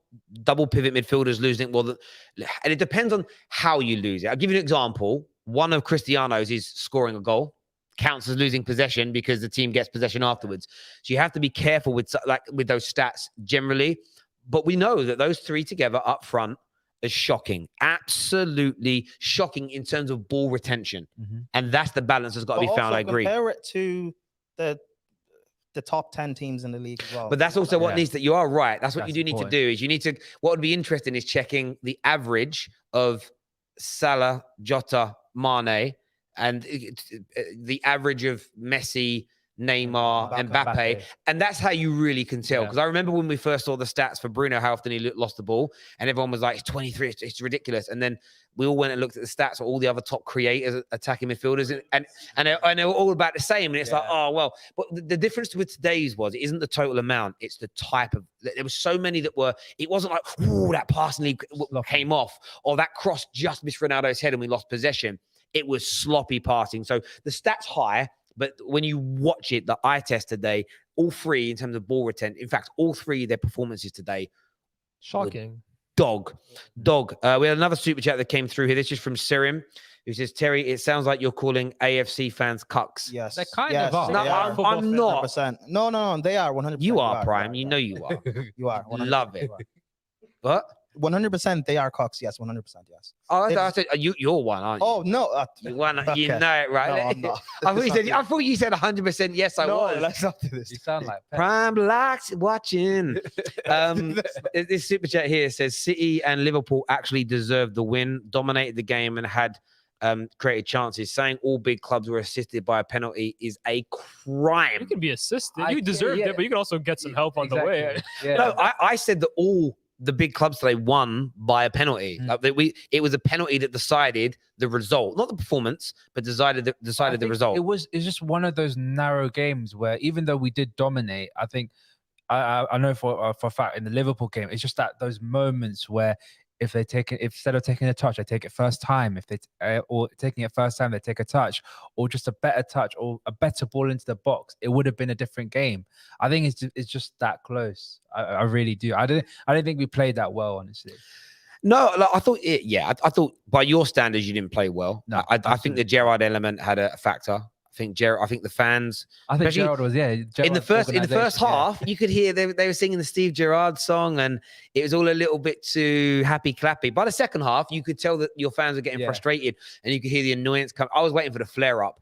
double pivot midfielders losing it more than... And it depends on how you lose it. I'll give you an example. One of Cristiano's is scoring a goal. Counts as losing possession because the team gets possession afterwards. So you have to be careful with those stats generally. But we know that those 3 together up front is shocking. Absolutely shocking in terms of ball retention. And that's the balance that's got to be found. I agree. Compare it to the top 10 teams in the league as well. But that's also what needs to... You are right. That's what you do need to do. Is you need to... What would be interesting is checking the average of Salah, Jota, Mane, and the average of Messi, Neymar, Mbappe. And that's how you really can tell. Because I remember when we first saw the stats for Bruno, how often he lost the ball, and everyone was like, it's 23, it's ridiculous. And then we all went and looked at the stats of all the other top creators, attacking midfielders, and they were all about the same. And it's like, oh, well. But the difference with today's was it isn't the total amount, it's the type of, there were so many that were, it wasn't like, ooh, that passing came off, or that cross just missed Ronaldo's head and we lost possession. It was sloppy passing. So the stats high, but when you watch it, the eye test today, all three in terms of ball retention, in fact, all three of their performances today, shocking. Dog. We had another super chat that came through here. This is from Sirim, who says, Terry, it sounds like you're calling AFC fans cucks. Yes. They kind of are. No, I'm not. 100%. No, they are 100%. You are, Prime. You know you are. You are. 100%. Love it. What? 100% they are cocks. Yes, 100%. Yes. Oh, I said you're one, aren't you? Oh no, you one. Okay. You know it, right? No, I'm not. I thought you said 100%. Yes, I was. Let's not do this. You sound like Prime likes watching. This super chat here says City and Liverpool actually deserved the win, dominated the game, and had created chances. Saying all big clubs were assisted by a penalty is a crime. You can be assisted. You deserved it, but you can also get some help on the way. No, I said that all the big clubs today won by a penalty. Like it was a penalty that decided the result, not the performance, but decided the result. It was just one of those narrow games where even though we did dominate, I think I know for a fact in the Liverpool game, it's just that those moments where if they take it, instead of taking a touch, they take it first time. If they or taking it first time, they take a touch, or just a better touch, or a better ball into the box. It would have been a different game. I think it's just that close. I really do. I didn't think we played that well, honestly. No, like, I thought I thought by your standards you didn't play well. No, I think the Gerrard element had a factor. I think the fans. I think Gerrard was in the first half. You could hear they were singing the Steve Gerrard song, and it was all a little bit too happy clappy. By the second half, you could tell that your fans were getting frustrated, and you could hear the annoyance come. I was waiting for the flare up.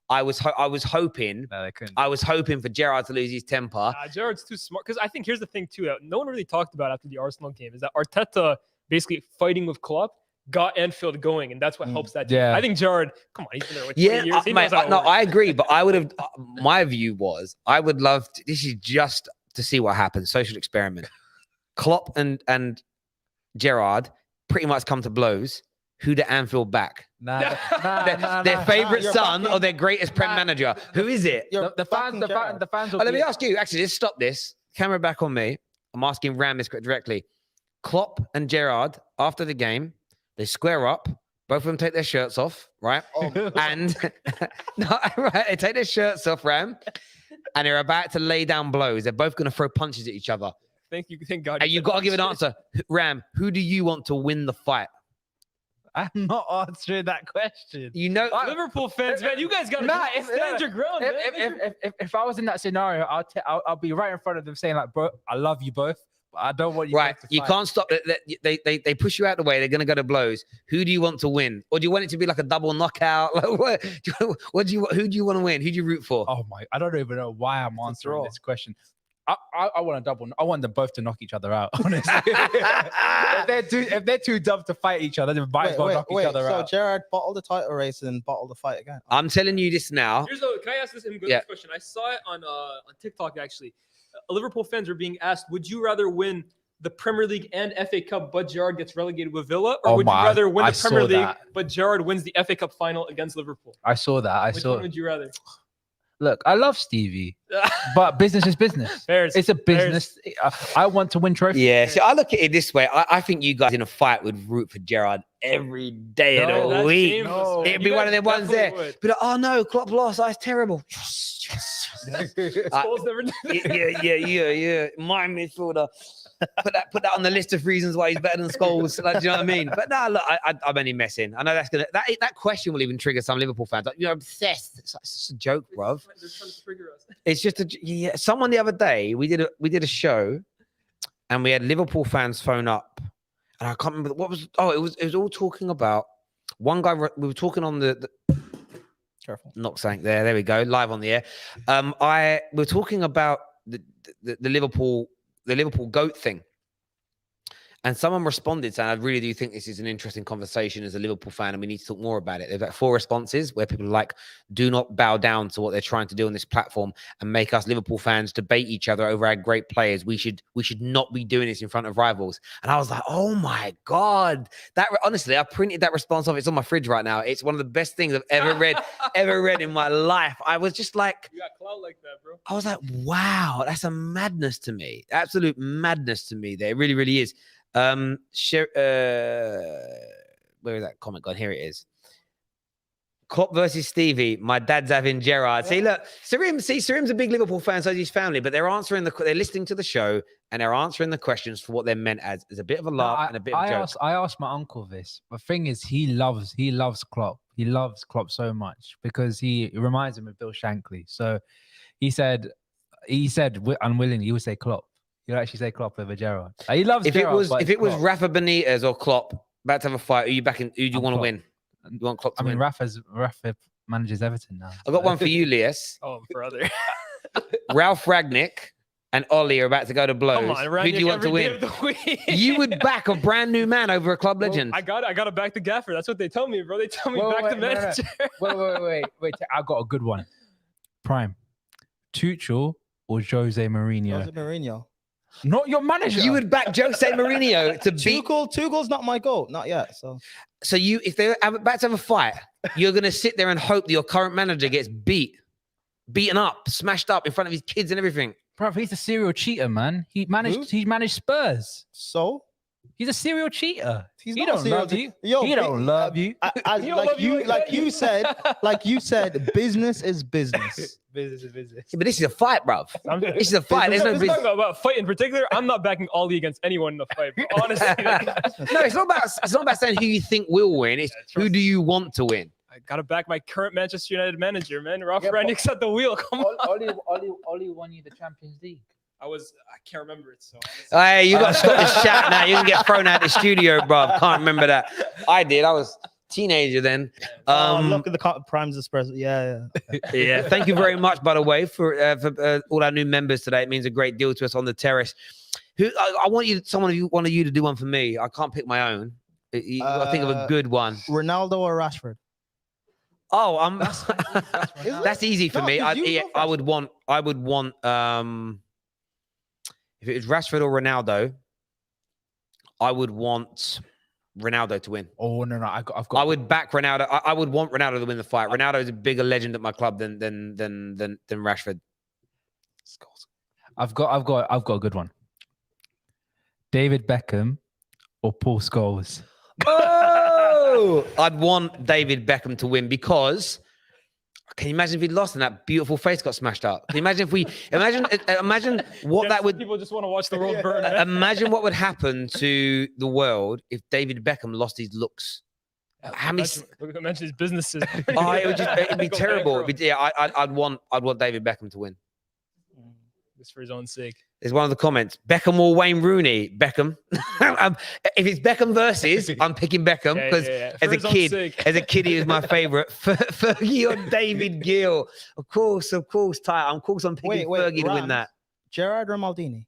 I was hoping. No, they couldn't. I was hoping for Gerrard to lose his temper. Gerrard's too smart, because I think here's the thing too that no one really talked about after the Arsenal game is that Arteta basically fighting with Klopp got Anfield going, and that's what helps that team. Yeah. I think Gerrard, come on, he's been there with 20 years. He knows how it works. I agree, but I would have. My view was I would love. This is just to see what happens. Social experiment. Klopp and Gerrard pretty much come to blows. Who the Anfield back? Their favorite son or their greatest Prem manager? Who is it? The fans. Let me ask you. Actually, let's stop this. Camera back on me. I'm asking Ram this directly. Klopp and Gerrard after the game. They square up. Both of them take their shirts off, right? And they take their shirts off, Ram, and they're about to lay down blows. They're both going to throw punches at each other. Thank God. And you've got to give an answer, Ram. Who do you want to win the fight? I'm not answering that question. You know, Liverpool fans, man, you guys got to stand your ground. If I was in that scenario, I'll be right in front of them saying like, bro, I love you both. I don't want you. Right, you can't stop it. They push you out of the way. They're going to go to blows. Who do you want to win, or do you want it to be like a double knockout? Like, who do you want to win? Who do you root for? Oh my! I don't even know why I'm answering this question. I want a double. I want them both to knock each other out. Honestly, if they're too dumb to fight each other, they might as well knock each other out. So Gerrard bottled the title race and bottled the fight again. I'm telling you this now. Can I ask this question? I saw it on TikTok actually. Liverpool fans are being asked, would you rather win the Premier League and FA Cup, but Gerrard gets relegated with Villa? Or would you rather win the Premier League, but Gerrard wins the FA Cup final against Liverpool? I saw that. Which one would you rather? Look, I love Stevie, but business is business. It's a business. I want to win trophies. Yeah, so I look at it this way. I think you guys in a fight would root for Gerrard every day of the week. It'd be one of them ones there. But like, oh no, Klopp lost. That's terrible. Yeah. My midfielder. Put that on the list of reasons why he's better than Scholes. Like, do you know what I mean? But no, look, I'm only messing. I know that question will even trigger some Liverpool fans. Like, you're obsessed. It's just a joke, bruv. They're trying to trigger us. It's just someone the other day we did a show, and we had Liverpool fans phone up, and I can't remember what was. Oh, it was all talking about one guy. We were talking on the careful, not saying there we go, live on the air. We're talking about the Liverpool GOAT thing. And someone responded saying, I really do think this is an interesting conversation as a Liverpool fan, and we need to talk more about it. There's like 4 responses where people are like, do not bow down to what they're trying to do on this platform and make us Liverpool fans debate each other over our great players. We should not be doing this in front of rivals. And I was like, oh my God. That honestly, I printed that response off. It's on my fridge right now. It's one of the best things I've ever read in my life. I was just like, You got clout like that, bro. I was like, wow, that's a madness to me. Absolute madness to me. There, it really, really is. Where is that comment gone? Here it is. Klopp versus Stevie. My dad's having Gerrard. See, look, Sarim's a big Liverpool fan, so is his family, but they're listening to the show and they're answering the questions for what they're meant as. There's a bit of a laugh and a bit of a joke. I asked my uncle this. The thing is, he loves Klopp. He loves Klopp so much because he reminds him of Bill Shankly. So he said unwillingly, he would say Klopp. He'll actually say Klopp over Gerrard. He loves Gerrard. If it was Rafa Benitez or Klopp about to have a fight, who do you want to win? You want Klopp to win? Rafa manages Everton now. I've got one for you, Lyes. Oh, brother. Ralf Rangnick and Ollie are about to go to blows. Come on, Rangnick, who do you want to every day win? of the week. You would back a brand new man over a club legend. I got to back the gaffer. That's what they tell me, bro. They tell me back the manager. Wait. I got a good one. Prime. Tuchel or Jose Mourinho? Jose Mourinho. Not your manager. You would back Jose Mourinho to beat. Tuchel's not my goal, not yet. So if they're about to have a fight, you're gonna sit there and hope that your current manager gets beaten up, smashed up in front of his kids and everything. Bro, he's a serial cheater, man. He managed Spurs. So he's a serial cheater. He don't love you. Yo, he don't love you. Like you said, business is business. Business is business. Yeah, but this is a fight, bruv. This is a fight. There's no Let's business. talk about fight in particular. I'm not backing Ollie against anyone in a fight, bro. Honestly. No, it's not about saying who you think will win. It's who do you want to win. I gotta back my current Manchester United manager, man. Ralf Rangnick's at the wheel. Come on. Ollie won you the Champions League. I can't remember it. So Hey, you got to stop this chat now. You can get thrown out of the studio, bruv. Can't remember that. I did. I was a teenager then. Look at the primes of Spurs. Yeah. Yeah. Thank you very much, by the way, for all our new members today. It means a great deal to us on the terrace. I want one of you to do one for me. I can't pick my own. You got to think of a good one. Ronaldo or Rashford? Oh, that's easy for me. I would want if it was Rashford or Ronaldo, I would want Ronaldo to win. Oh no, I've got. I would back Ronaldo. I would want Ronaldo to win the fight. Ronaldo is a bigger legend at my club than Rashford. I've got a good one. David Beckham or Paul Scholes? Oh, I'd want David Beckham to win because can you imagine if he'd lost and that beautiful face got smashed up? Can you imagine if we imagine what that would people just want to watch the world burn. Imagine what would happen to the world if David Beckham lost his looks. How many? Mention his businesses. Oh, it'd be terrible. I'd want David Beckham to win. Just for his own sake. There's one of the comments. Beckham or Wayne Rooney? Beckham. If it's Beckham versus, I'm picking Beckham because as a kid, he was my favorite. Fergie or David Gill? Of course, Ty. I'm picking Fergie to win that. Gerrard or Maldini?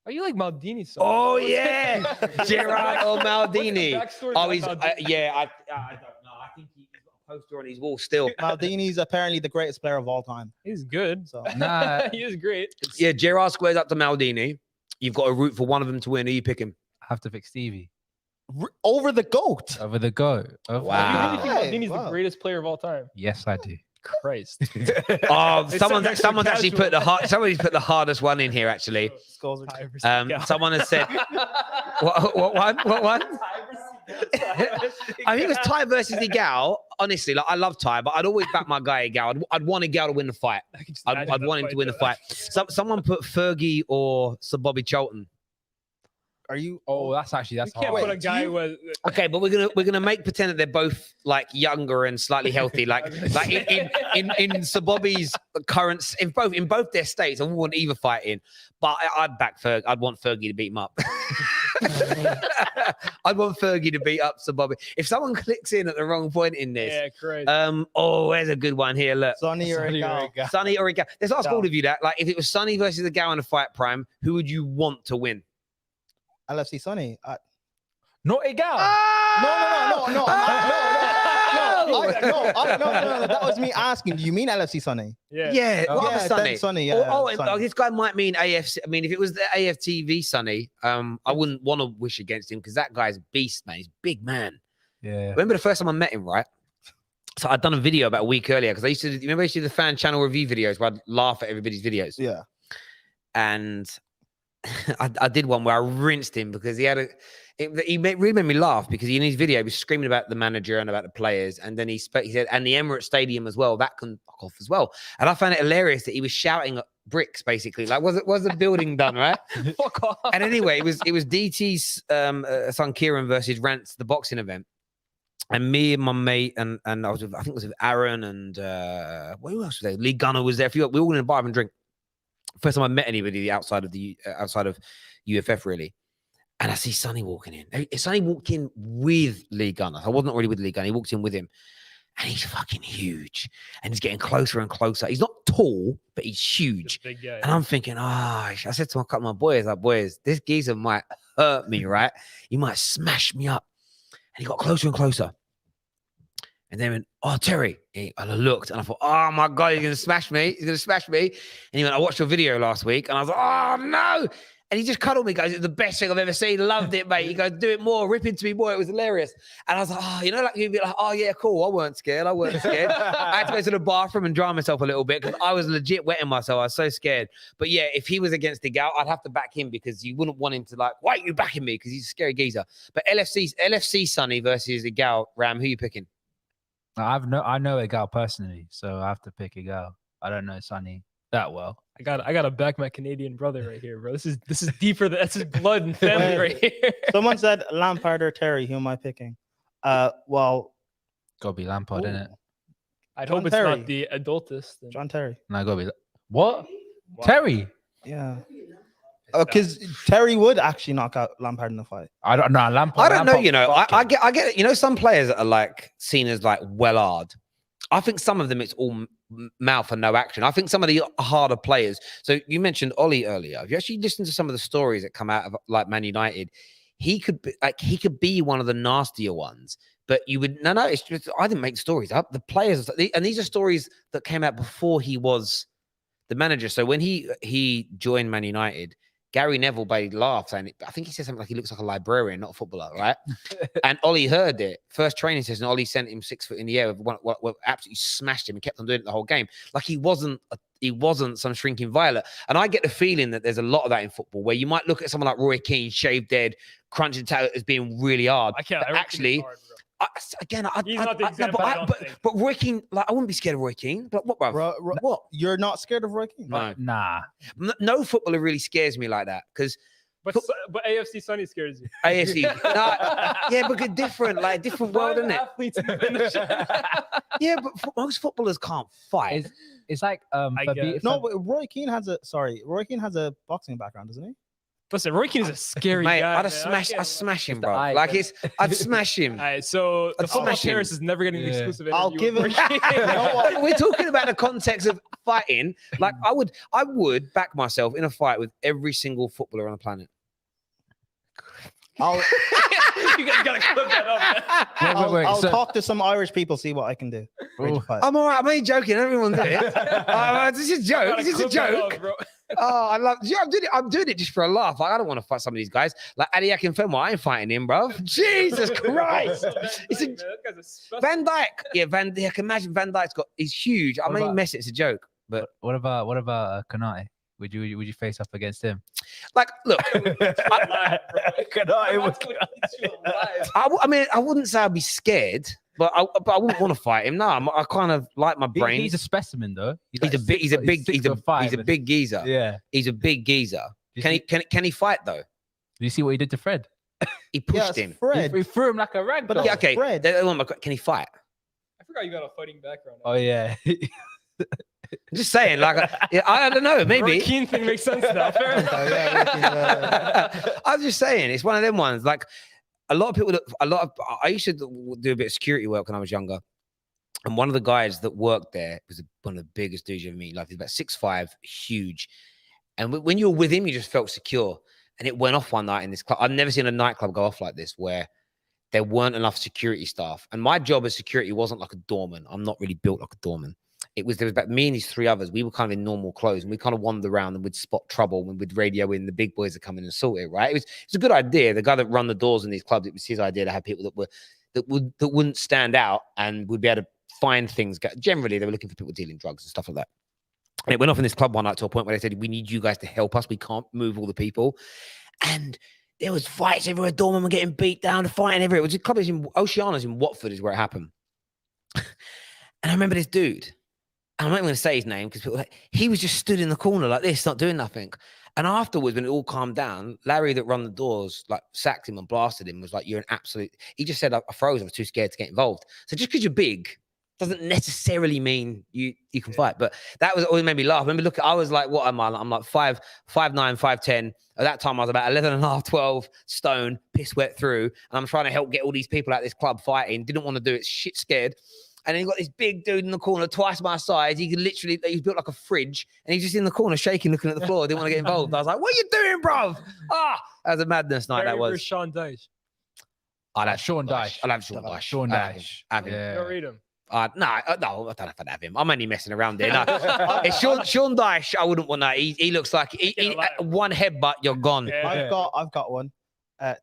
Are you like Maldini? Oh yeah, Gerrard or Maldini? Oh, I don't know. I think he's got a poster on his wall still. Maldini's apparently the greatest player of all time. He's good. So nah, he is great. Yeah, Gerrard squares up to Maldini. You've got to root for one of them to win. Who you picking? I have to pick Stevie. Over the GOAT. Over the GOAT. Wow. You really think Maldini's the greatest player of all time? Yes, I do. Christ. Oh, someone's actually put somebody's put the hardest one in here actually. Someone has said what one? I think it was Ty versus Igal. Honestly, like I love Ty, but I'd always back my guy Igal. I'd want Igal to win the fight. I'd want him to win the fight. Someone put Fergie or Sir Bobby Charlton. Are you? Oh, that's hard. Can't put a guy with. Okay, but we're gonna make pretend that they're both like younger and slightly healthy. Like in Sir Bobby's current in both their states, I wouldn't want either fight in. But I'd back Fergie. I'd want Fergie to beat him up. I'd want Fergie to beat up Sir Bobby. If someone clicks in at the wrong point in this, yeah, crazy. There's a good one here. Look, Sonny or Igal. Sonny or Igal. Let's ask all of you that. Like, if it was Sonny versus Igal in a fight, Prime, who would you want to win? LFC Sonny. Not Egal. No. That was me asking. Do you mean LFC Sonny? Yeah, what other Sonny? Sonny. Oh, this guy might mean AFC. I mean, if it was the AFTV Sonny, I wouldn't want to wish against him because that guy's a beast, man. He's a big man. Yeah. Remember the first time I met him, right? So I'd done a video about a week earlier because I used to do the fan channel review videos where I'd laugh at everybody's videos. Yeah. And I did one where I rinsed him because he really made me laugh because in his video he was screaming about the manager and about the players, and then he said, and the Emirates Stadium as well, that can fuck off as well. And I found it hilarious that he was shouting at bricks basically, like was the building done right? Fuck off. And anyway, it was DT's son Kieran versus Rance, the boxing event. And me and my mate and I think it was with Aaron and who else was there? Lee Gunner was there. We were all in a bar having a drink. First time I met anybody outside of UFF really. And I see Sonny walking in. Sonny walked in with Lee Gunner. I wasn't already with Lee Gunner. He walked in with him. And he's fucking huge. And he's getting closer and closer. He's not tall, but he's huge. Big guy. And I'm thinking, I said to a couple of my boys, like, boys, this geezer might hurt me, right? He might smash me up. And he got closer and closer. And then went, oh, Terry. And I looked and I thought, oh my God, he's going to smash me. He's going to smash me. And he went, I watched your video last week. And I was like, oh no. And he just cuddled me, goes, it's the best thing I've ever seen. Loved it, mate. He goes, do it more, rip into me more. It was hilarious. And I was like, oh, like you'd be like, oh yeah, cool. I weren't scared. I had to go to the bathroom and dry myself a little bit because I was legit wetting myself. I was so scared. But yeah, if he was against the Gal, I'd have to back him because you wouldn't want him to like, why are you backing me? Because he's a scary geezer. But LFC Sonny versus the Gal, Ram, who are you picking? I know Egal personally, so I have to pick Egal. I don't know Sonny that well. I gotta back my Canadian brother right here, bro. This is deeper than that's his blood and family right here. Someone said Lampard or Terry. Who am I picking? Well, Gotta be Lampard, innit? I'd John hope Terry. it's not the adultist. then. John Terry. No, gotta be what? Terry? Yeah. Because Terry would actually knock out Lampard in the fight. I don't know. Lampard. I don't know, Lampard, I get it. You know, some players that are like seen as like well hard. I think some of them it's all mouth and no action. I think some of the harder players. So you mentioned Ollie earlier. If you actually listen to some of the stories that come out of like Man United, he could be one of the nastier ones. But you would no. It's just I didn't make the stories up. The players, and these are stories that came out before he was the manager. So when he joined Man United, Gary Neville laughed, and I think he said something like he looks like a librarian, not a footballer, right? And Ollie heard it. First training session, Ollie sent him 6 foot in the air. Absolutely smashed him and kept on doing it the whole game. Like he wasn't some shrinking violet. And I get the feeling that there's a lot of that in football, where you might look at someone like Roy Keane, shaved dead, crunching tackle as being really hard. I can't. But actually. But Roy Keane, like I wouldn't be scared of Roy Keane. But what, bro? What? You're not scared of Roy Keane? No. Nah. No footballer really scares me like that because. But AFC Sonny scares you. AFC, yeah, but different world, isn't it? Athletes in the Yeah, but most footballers can't fight. It's like No, but Roy Keane has a boxing background, doesn't he? Listen, Roy Keane is a scary Mate, guy. I'd smash him, bro. I'd smash him. All right, so the football smash him. Paris is never getting an exclusive interview. I'll give with him. Roy Keane. You know what? We're talking about the context of fighting. Like I would back myself in a fight with every single footballer on the planet. I'll You guys gotta clip that up. I'll talk to some Irish people, see what I can do. I'm all right. I'm only joking. Everyone do it. This is a joke. This is a joke. Oh, I love. Yeah, I'm doing it just for a laugh. Like, I don't want to fight some of these guys. Like Adi Akinfenwa, I ain't fighting him, bro. Jesus Christ! Van Dijk. Yeah, Van Dijk. Imagine Van Dijk's he's huge. I mean, mess. It's a joke. But what about Konate? Would you face up against him? Like, look, I mean, I wouldn't say I'd be scared, but I wouldn't want to fight him. No, I kind of like my brain. He's a specimen, though. He's a big geezer. Yeah, he's a big geezer. Can he fight though? Do you see what he did to Fred? He pushed him. Fred. He threw him like a rag doll. Yeah, okay. Fred. Can he fight? I forgot you got a fighting background. Oh yeah. I'm just saying, like, I don't know, maybe. Roy Keane thing makes sense now. Fair enough. I'm just saying, it's one of them ones. Like, a lot of people, I used to do a bit of security work when I was younger. And one of the guys that worked there was one of the biggest dudes you ever meet in life. He's about 6'5", huge. And when you were with him, you just felt secure. And it went off one night in this club. I've never seen a nightclub go off like this, where there weren't enough security staff. And my job as security wasn't like a doorman. I'm not really built like a doorman. There was about me and these 3 others. We were kind of in normal clothes, and we kind of wandered around and we'd spot trouble when we'd radio in. The big boys would come in and sort it, right? It was a good idea. The guy that run the doors in these clubs, it was his idea to have people that wouldn't stand out and would be able to find things. Generally, they were looking for people dealing drugs and stuff like that. And it went off in this club one night to a point where they said, we need you guys to help us. We can't move all the people. And there was fights everywhere. Doormen were getting beat down, fighting everywhere. It was a club in Oceana's in Watford is where it happened. And I remember this dude. I'm not even going to say his name because he was just stood in the corner like this, not doing nothing. And afterwards, when it all calmed down, Larry that run the doors, like sacked him and blasted him, was like, you're an absolute... He just said, I froze. I was too scared to get involved. So just because you're big doesn't necessarily mean you can fight. But that was always made me laugh. I remember, look, I was like, what am I? I'm like 5'9", 5'10". At that time, I was about 11 and a half, 12 stone, piss wet through. And I'm trying to help get all these people out of this club fighting. Didn't want to do it. Shit scared. And then you got this big dude in the corner, twice my size. He could literally, he's built like a fridge. And he's just in the corner shaking, looking at the floor. Didn't want to get involved. I was like, what are you doing, bruv? That was a madness night, that was. Sean Dyche. I'd have Sean Dyche. I'd have Sean Dyche. Sean Dyche. Yeah. Don't read him. No, I don't know if I'd have him. I'm only messing around there. No, it's Sean Dyche. I wouldn't want that. He looks like one headbutt, you're gone. Yeah. I've got one.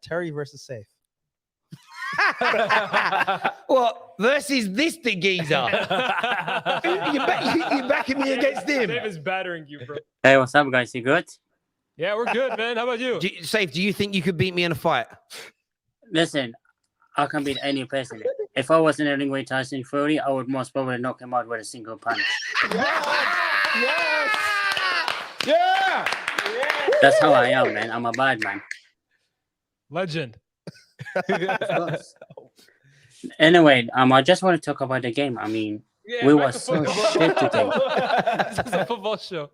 Terry versus Safe. What versus this big geezer? You're backing me against him. Dave is battering you, bro. Hey, what's up, guys? You good? Yeah, we're good, man. How about you? Safe, do you think you could beat me in a fight? Listen, I can beat any person. If I was in a ring with Tyson Fury, I would most probably knock him out with a single punch. Yes! Yeah! That's how I am, man. I'm a bad man. Legend. Anyway, I just want to talk about the game. I mean, we were so shit today. This is a football show.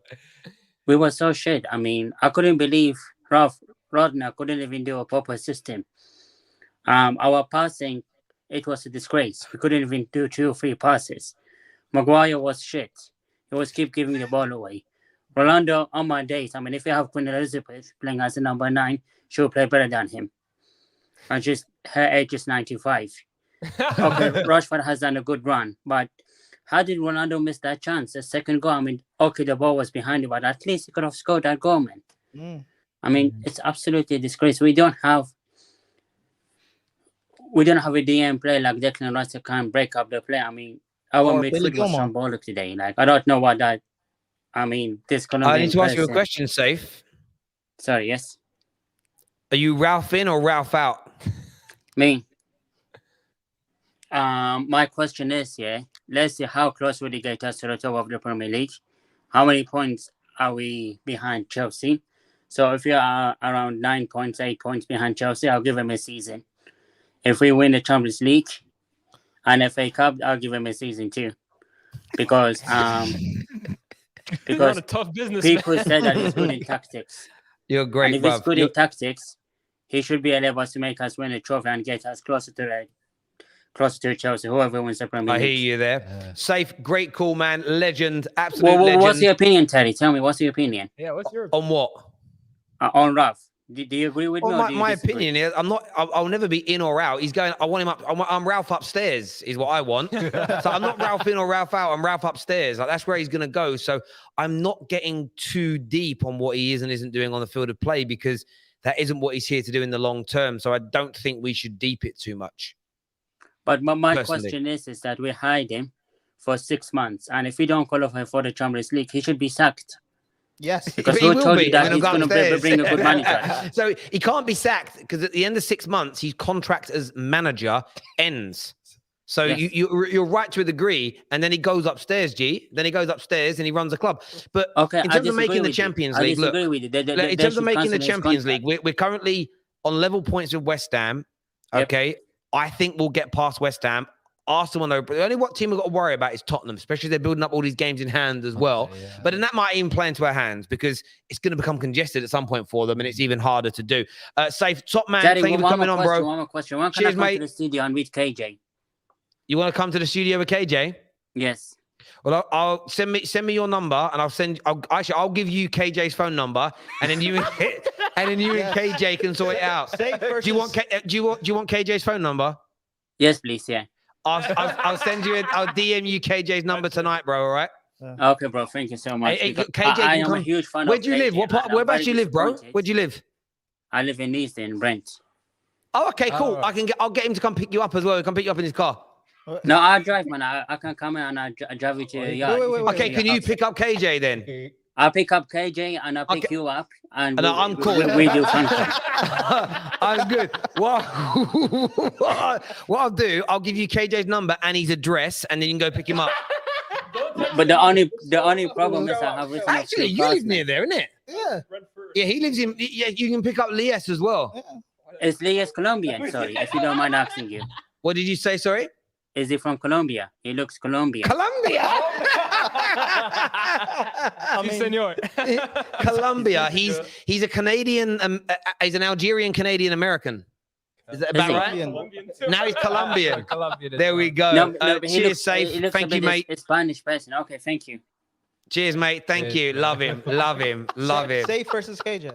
We were so shit. I mean, I couldn't believe Ralf Rodner couldn't even do a proper system. Our passing, it was a disgrace. We couldn't even do 2 or 3 passes. Maguire was shit. He was keep giving the ball away. Ronaldo, on my days, I mean, if you have Queen Elizabeth playing as a number 9, she will play better than him. And just her age is 95. Okay, Rashford has done a good run, but how did Ronaldo miss that chance? The second goal, I mean, okay, the ball was behind him, but at least he could have scored that goal, man. I mean, it's absolutely a disgrace. We don't have a DM play like Declan Rice that can break up the play. I mean, our midfield was symbolic today. Like, I don't know what that. I mean, this Colombian I need to ask you a question, Safe. Sorry, yes. Are you Ralph in or Ralph out? Me. My question is, let's see how close will he get us to the top of the Premier League. How many points are we behind Chelsea? So if you are around 9 points, 8 points behind Chelsea, I'll give him a season. If we win the Champions League and FA Cup, I'll give him a season too. Because You're a tough business, people man. said that he's good in tactics. You're great, and if he's good in tactics, he should be able to make us win a trophy and get us closer to Chelsea, whoever wins the Premier League. I hear you there. Yeah. Safe, great call, man. Legend, absolute legend. What's your opinion, Terry? Tell me, what's your opinion? Yeah, what's your on what? On Ralf. Do you agree with me? My opinion is, I'll never be in or out. He's going. I want him up. I'm Ralph upstairs, is what I want. So I'm not Ralph in or Ralph out. I'm Ralph upstairs. Like, that's where he's going to go. So I'm not getting too deep on what he is and isn't doing on the field of play, because that isn't what he's here to do in the long term. So I don't think we should deep it too much. But my question is that we hired him for 6 months, and if we don't qualify for the Champions League, he should be sacked. Yes, because who told you that he's going to bring a good manager? So he can't be sacked, because at the end of 6 months, his contract as manager ends. So yes. You're right to a degree, and then he goes upstairs, G. Then he goes upstairs and he runs a club. But in terms of making the Champions League, look, in terms of making the Champions League, we're currently on level points with West Ham. Okay, yep. I think we'll get past West Ham. Arsenal, though, the only team we've got to worry about is Tottenham, especially they're building up all these games in hand as well. Yeah. But then that might even play into our hands, because it's going to become congested at some point for them, and it's even harder to do. Safe, top man, Daddy, thank you for coming on, bro. One more question. When can I come to the studio and meet KJ? You want to come to the studio with KJ? Yes. Well, I'll send me your number, and I'll give you KJ's phone number, and then you and then you and KJ can sort it out. Safe versus... Do you want KJ's phone number? Yes, please. Yeah. I'll send you. I'll DM you KJ's number tonight, bro. All right. Okay, bro. Thank you so much. Hey, because KJ, I am a huge fan Where of do you live? KJ, What part? and I'm Whereabouts very you live, bro? disappointed. Where do you live? I live in East in Brent. Oh, okay, cool. All right. I'll get him to come pick you up as well. Come pick you up in his car. No, I drive, man. I can come in and I drive you to your yard. wait, Okay, can you pick up KJ then? I'll pick up KJ and I'll pick Okay. you up and No, I'm cool. we do something. I'm good. What I'll do, I'll give you KJ's number and his address, and then you can go pick him up. But the only problem is I have written Actually, you live near there, isn't it? Yeah. Yeah, he lives in. Yeah, you can pick up Lyes as well. Is Lyes Colombian? Sorry, if you don't mind asking you. What did you say? Sorry. Is he from Colombia? He looks Colombian. Colombia. I mean, senor. Colombia. He's a Canadian. He's an Algerian Canadian American. Is that about he? right? Now he's Colombian. Colombian as There well. we go. No, but he Cheers, looks, safe. he looks Thank a you, bit mate. a Spanish person. Okay, thank you. Cheers, mate. Thank you. Love him. Love him. Love him. Safe versus KJ.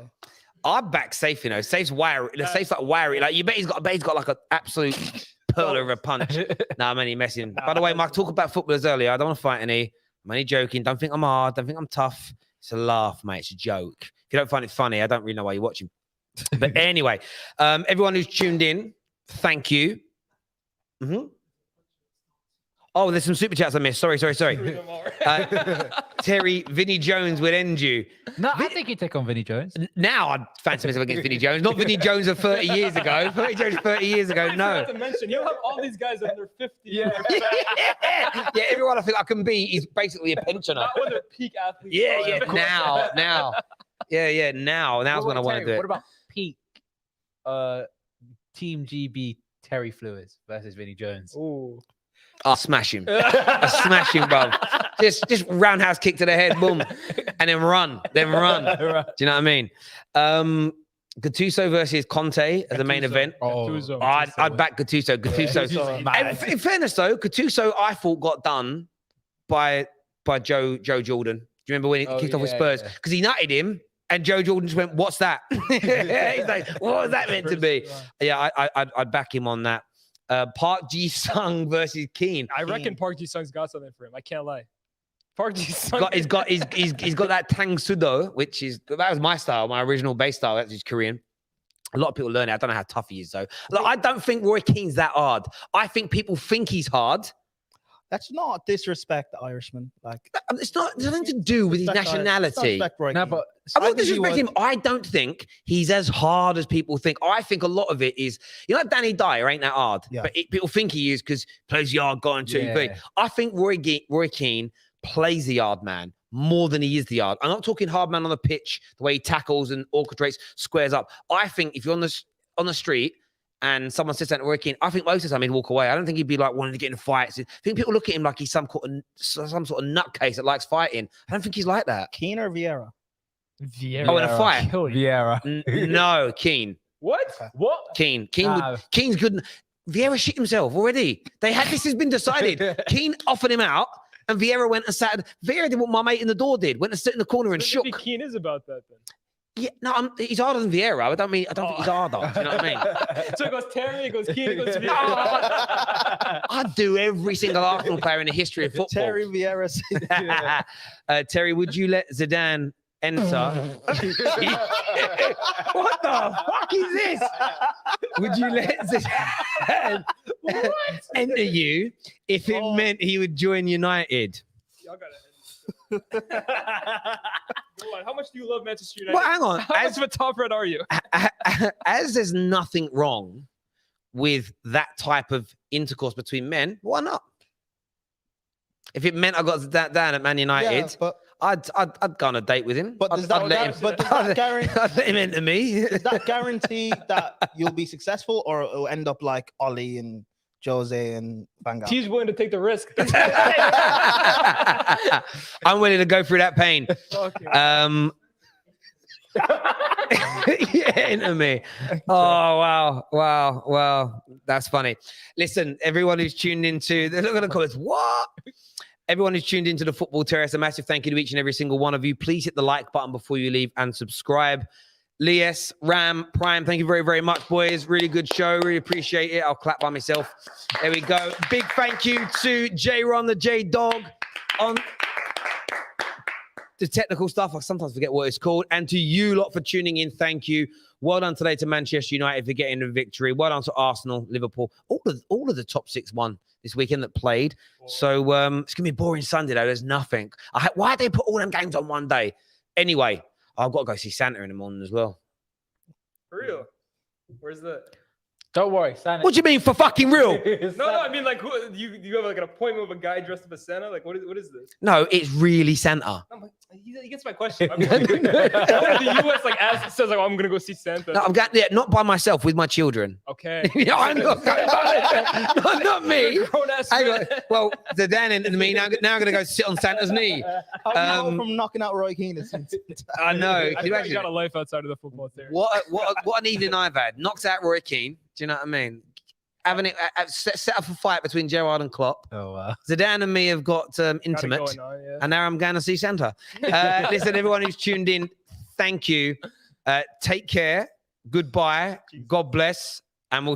I'd back Safe, you know. Safe's wiry. The Safe's like wiry. Like you bet he's got like an absolute pearl of a punch. Nah, I'm only messing. By the way, Mike, talk about footballers earlier. I don't want to fight any. I'm only joking. Don't think I'm hard. Don't think I'm tough. It's a laugh, mate. It's a joke. If you don't find it funny, I don't really know why you're watching. But anyway, everyone who's tuned in, thank you. Oh, there's some super chats I missed. Sorry. Terry, Vinnie Jones would end you. No, I think you take on Vinnie Jones. Now I'd fancy myself against Vinnie Jones. Not Vinnie Jones of 30 years ago. Vinnie Jones 30 years ago, no. To mention, you'll have all these guys under 50. Yeah, everyone I think I can be is basically a pensioner. Not when they're peak athletes. Yeah, now. Yeah, now's when I want to do it. What about peak Team GB Terry Flewis versus Vinnie Jones? Ooh. I'll smash him. I'll smash him, bro. Just roundhouse kick to the head, boom, and then run. Do you know what I mean? Gattuso versus Conte as the main event. I'd back Gattuso. And in fairness, though, Gattuso I thought got done by Joe Jordan. Do you remember when he kicked off with Spurs? Because he nutted him. And Joe Jordan just went, "What's that?" He's like, "What was that meant to be?" Yeah, I'd back him on that. Park Ji-sung versus Keane. I reckon Park Ji-sung's got something for him. I can't lie. Park Ji-sung. He's got that Tang Sudo, that was my style, my original base style. That's just Korean. A lot of people learn it. I don't know how tough he is though. Look, I don't think Roy Keane's that hard. I think people think he's hard. That's not disrespect the Irishman. Like it's nothing to do with his nationality. No, but I'm not disrespecting him. I don't think he's as hard as people think. I think a lot of it is, like Danny Dyer ain't that hard. Yeah. But people think he is because plays yard guy on TV. Yeah. I think Roy Keane plays the yard man more than he is the yard. I'm not talking hard man on the pitch, the way he tackles and orchestrates, squares up. I think if you're on the street and someone sits down to Roy Keane, I think most of the time he'd walk away. I don't think he'd be like wanting to get in fights. I think people look at him like he's some sort of nutcase that likes fighting. I don't think he's like that. Keane or Vieira? Vieira. Oh, in a fight? Vieira. No, Keane. What? What? Keane's good. Vieira shit himself already. This has been decided. Keane offered him out, and Vieira went and sat. Vieira did what my mate in the door did. Went and stood in the corner and shook. Maybe Keane is about that then. Yeah, no, he's harder than Vieira. I don't think he's harder. Do you know what I mean? So it goes Terry, it goes Keane, it goes Vieira. I'd do every single Arsenal player in the history of football. Terry Vieira. Terry, would you let Zidane enter? What the fuck is this? Would you let Zidane enter you if it meant he would join United? Y'all got it. How much do you love Manchester United? Well, hang on. How much of a top red are you? As there's nothing wrong with that type of intercourse between men, why not? If it meant I got that down at Man United, but I'd go on a date with him. But does that guarantee? I'd let him into me. Does that guarantee that you'll be successful, or it'll end up like Ollie and Jose and Van Gaal? He's willing to take the risk. I'm willing to go through that pain. Okay. Yeah, into me. Oh, wow. That's funny. Listen, everyone who's tuned into, they're not going to call us what? Everyone who's tuned into the Football Terrace, a massive thank you to each and every single one of you. Please hit the like button before you leave and subscribe. Lyes, Ram, Prime, thank you very, very much, boys. Really good show. Really appreciate it. I'll clap by myself. There we go. Big thank you to J-Ron, the J-Dog, on the technical stuff. I sometimes forget what it's called. And to you lot for tuning in, thank you. Well done today to Manchester United for getting the victory. Well done to Arsenal, Liverpool. All of the top 6 won this weekend that played. So it's going to be a boring Sunday, though. There's nothing. Why did they put all them games on one day? Anyway, I've got to go see Santa in the morning as well. For real? Where's the... Don't worry, Santa. What do you mean for fucking real? No, I mean, like, you have like an appointment with a guy dressed up as Santa? Like, what is this? No, it's really Santa. He gets my question. I mean, the US like says like, oh, I'm gonna go see Santa. No, I'm going not by myself, with my children. Okay. Yeah, I'm not going not me. Well, Zidane and me now I'm gonna go sit on Santa's knee. I'm from knocking out Roy Keane. I know. Can you I imagine? got a life outside of the football theory. What an evening I've had. Knocks out Roy Keane. Do you know what I mean? Having it set up a fight between Gerrard and Klopp. Oh wow. Zidane and me have got intimate, and now I'm going to see Santa. Listen, everyone who's tuned in, thank you. Take care. Goodbye. God bless, and we'll